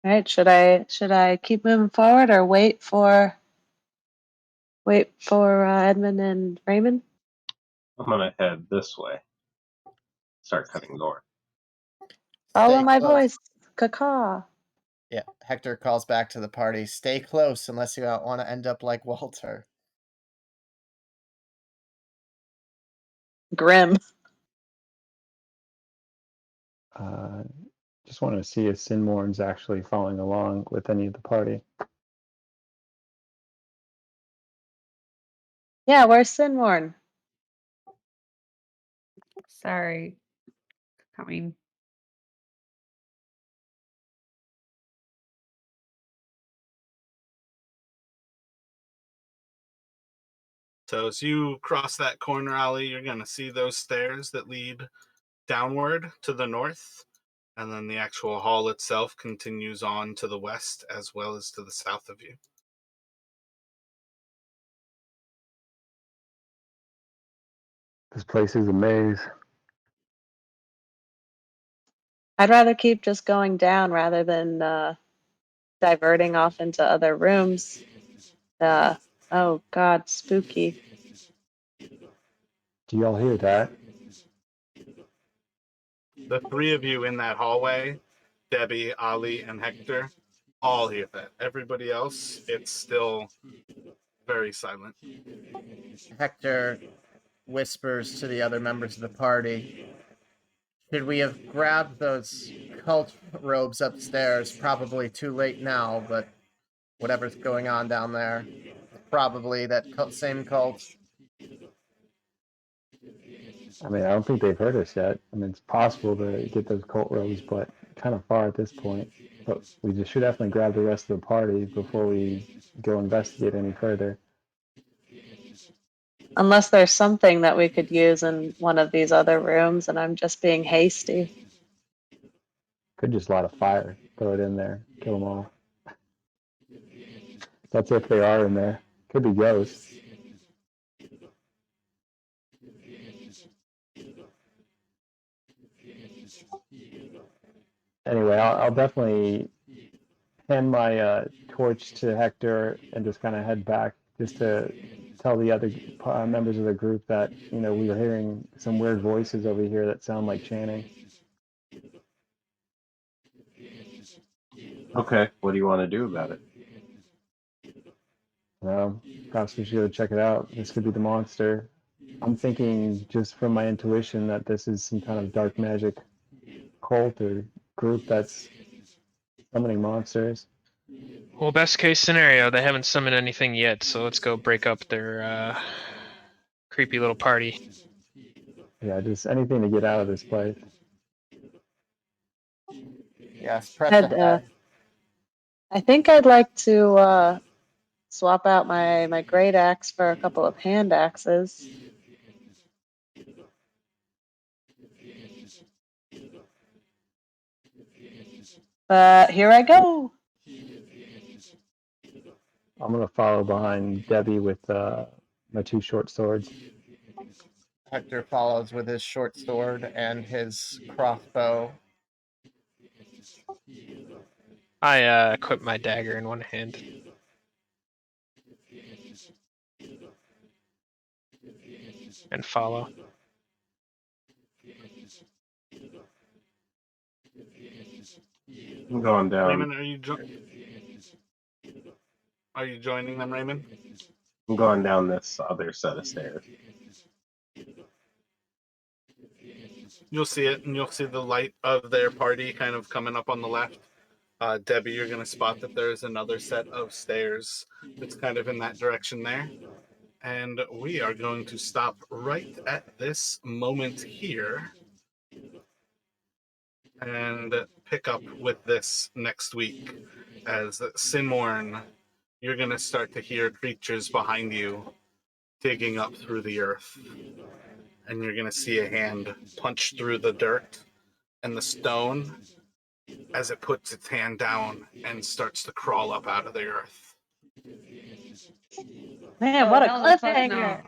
All right, should I keep moving forward or wait for Edmund and Raymond? I'm gonna head this way. Start cutting north. Follow Stay my close. voice, caca. Yeah, Hector calls back to the party. Stay close unless you want to end up like Walter. Grim. Just wanted to see if Sinmorn's actually following along with any of the party. Yeah, where's Sinmorn? Sorry. Coming. So as you cross that corner alley, you're going to see those stairs that lead downward to the north, and then the actual hall itself continues on to the west as well as to the south of you. This place is a maze. I'd rather keep just going down rather than diverting off into other rooms. Oh God, spooky. Do y'all hear that? The three of you in that hallway, Debbie, Ali, and Hector, all hear that. Everybody else, it's still very silent. Hector whispers to the other members of the party. Should we have grabbed those cult robes upstairs? Probably too late now, but whatever's going on down there, probably that same cult. I mean, I don't think they've heard us yet. I mean, it's possible to get those cult robes, but kind of far at this point. But we just should definitely grab the rest of the party before we go investigate any further. Unless there's something that we could use in one of these other rooms and I'm just being hasty. Could just light a fire, throw it in there, kill them all. That's if they are in there. Could be ghosts. Anyway, I'll definitely hand my torch to Hector and just kind of head back just to tell the other members of the group that, we were hearing some weird voices over here that sound like chanting. Okay, what do you want to do about it? Perhaps we should go check it out. This could be the monster. I'm thinking, just from my intuition, that this is some kind of dark magic cult or group that's summoning monsters. Well, best case scenario, they haven't summoned anything yet, so let's go break up their creepy little party. Yeah, just anything to get out of this place. Yes, press And ahead. I think I'd like to swap out my great axe for a couple of hand axes. But here I go. I'm gonna follow behind Debbie with my 2 short swords. Hector follows with his short sword and his crossbow. I equip my dagger in one hand. And follow. I'm going down. Raymond, are you joining them, Raymond? I'm going down this other set of stairs. You'll see it, and you'll see the light of their party kind of coming up on the left. Debbie, you're going to spot that there's another set of stairs that's kind of in that direction there. And we are going to stop right at this moment here and pick up with this next week. As Sinmorn, you're going to start to hear creatures behind you digging up through the earth. And you're going to see a hand punch through the dirt and the stone as it puts its hand down and starts to crawl up out of the earth. Man, what a hell the fuck cliffhanger. no.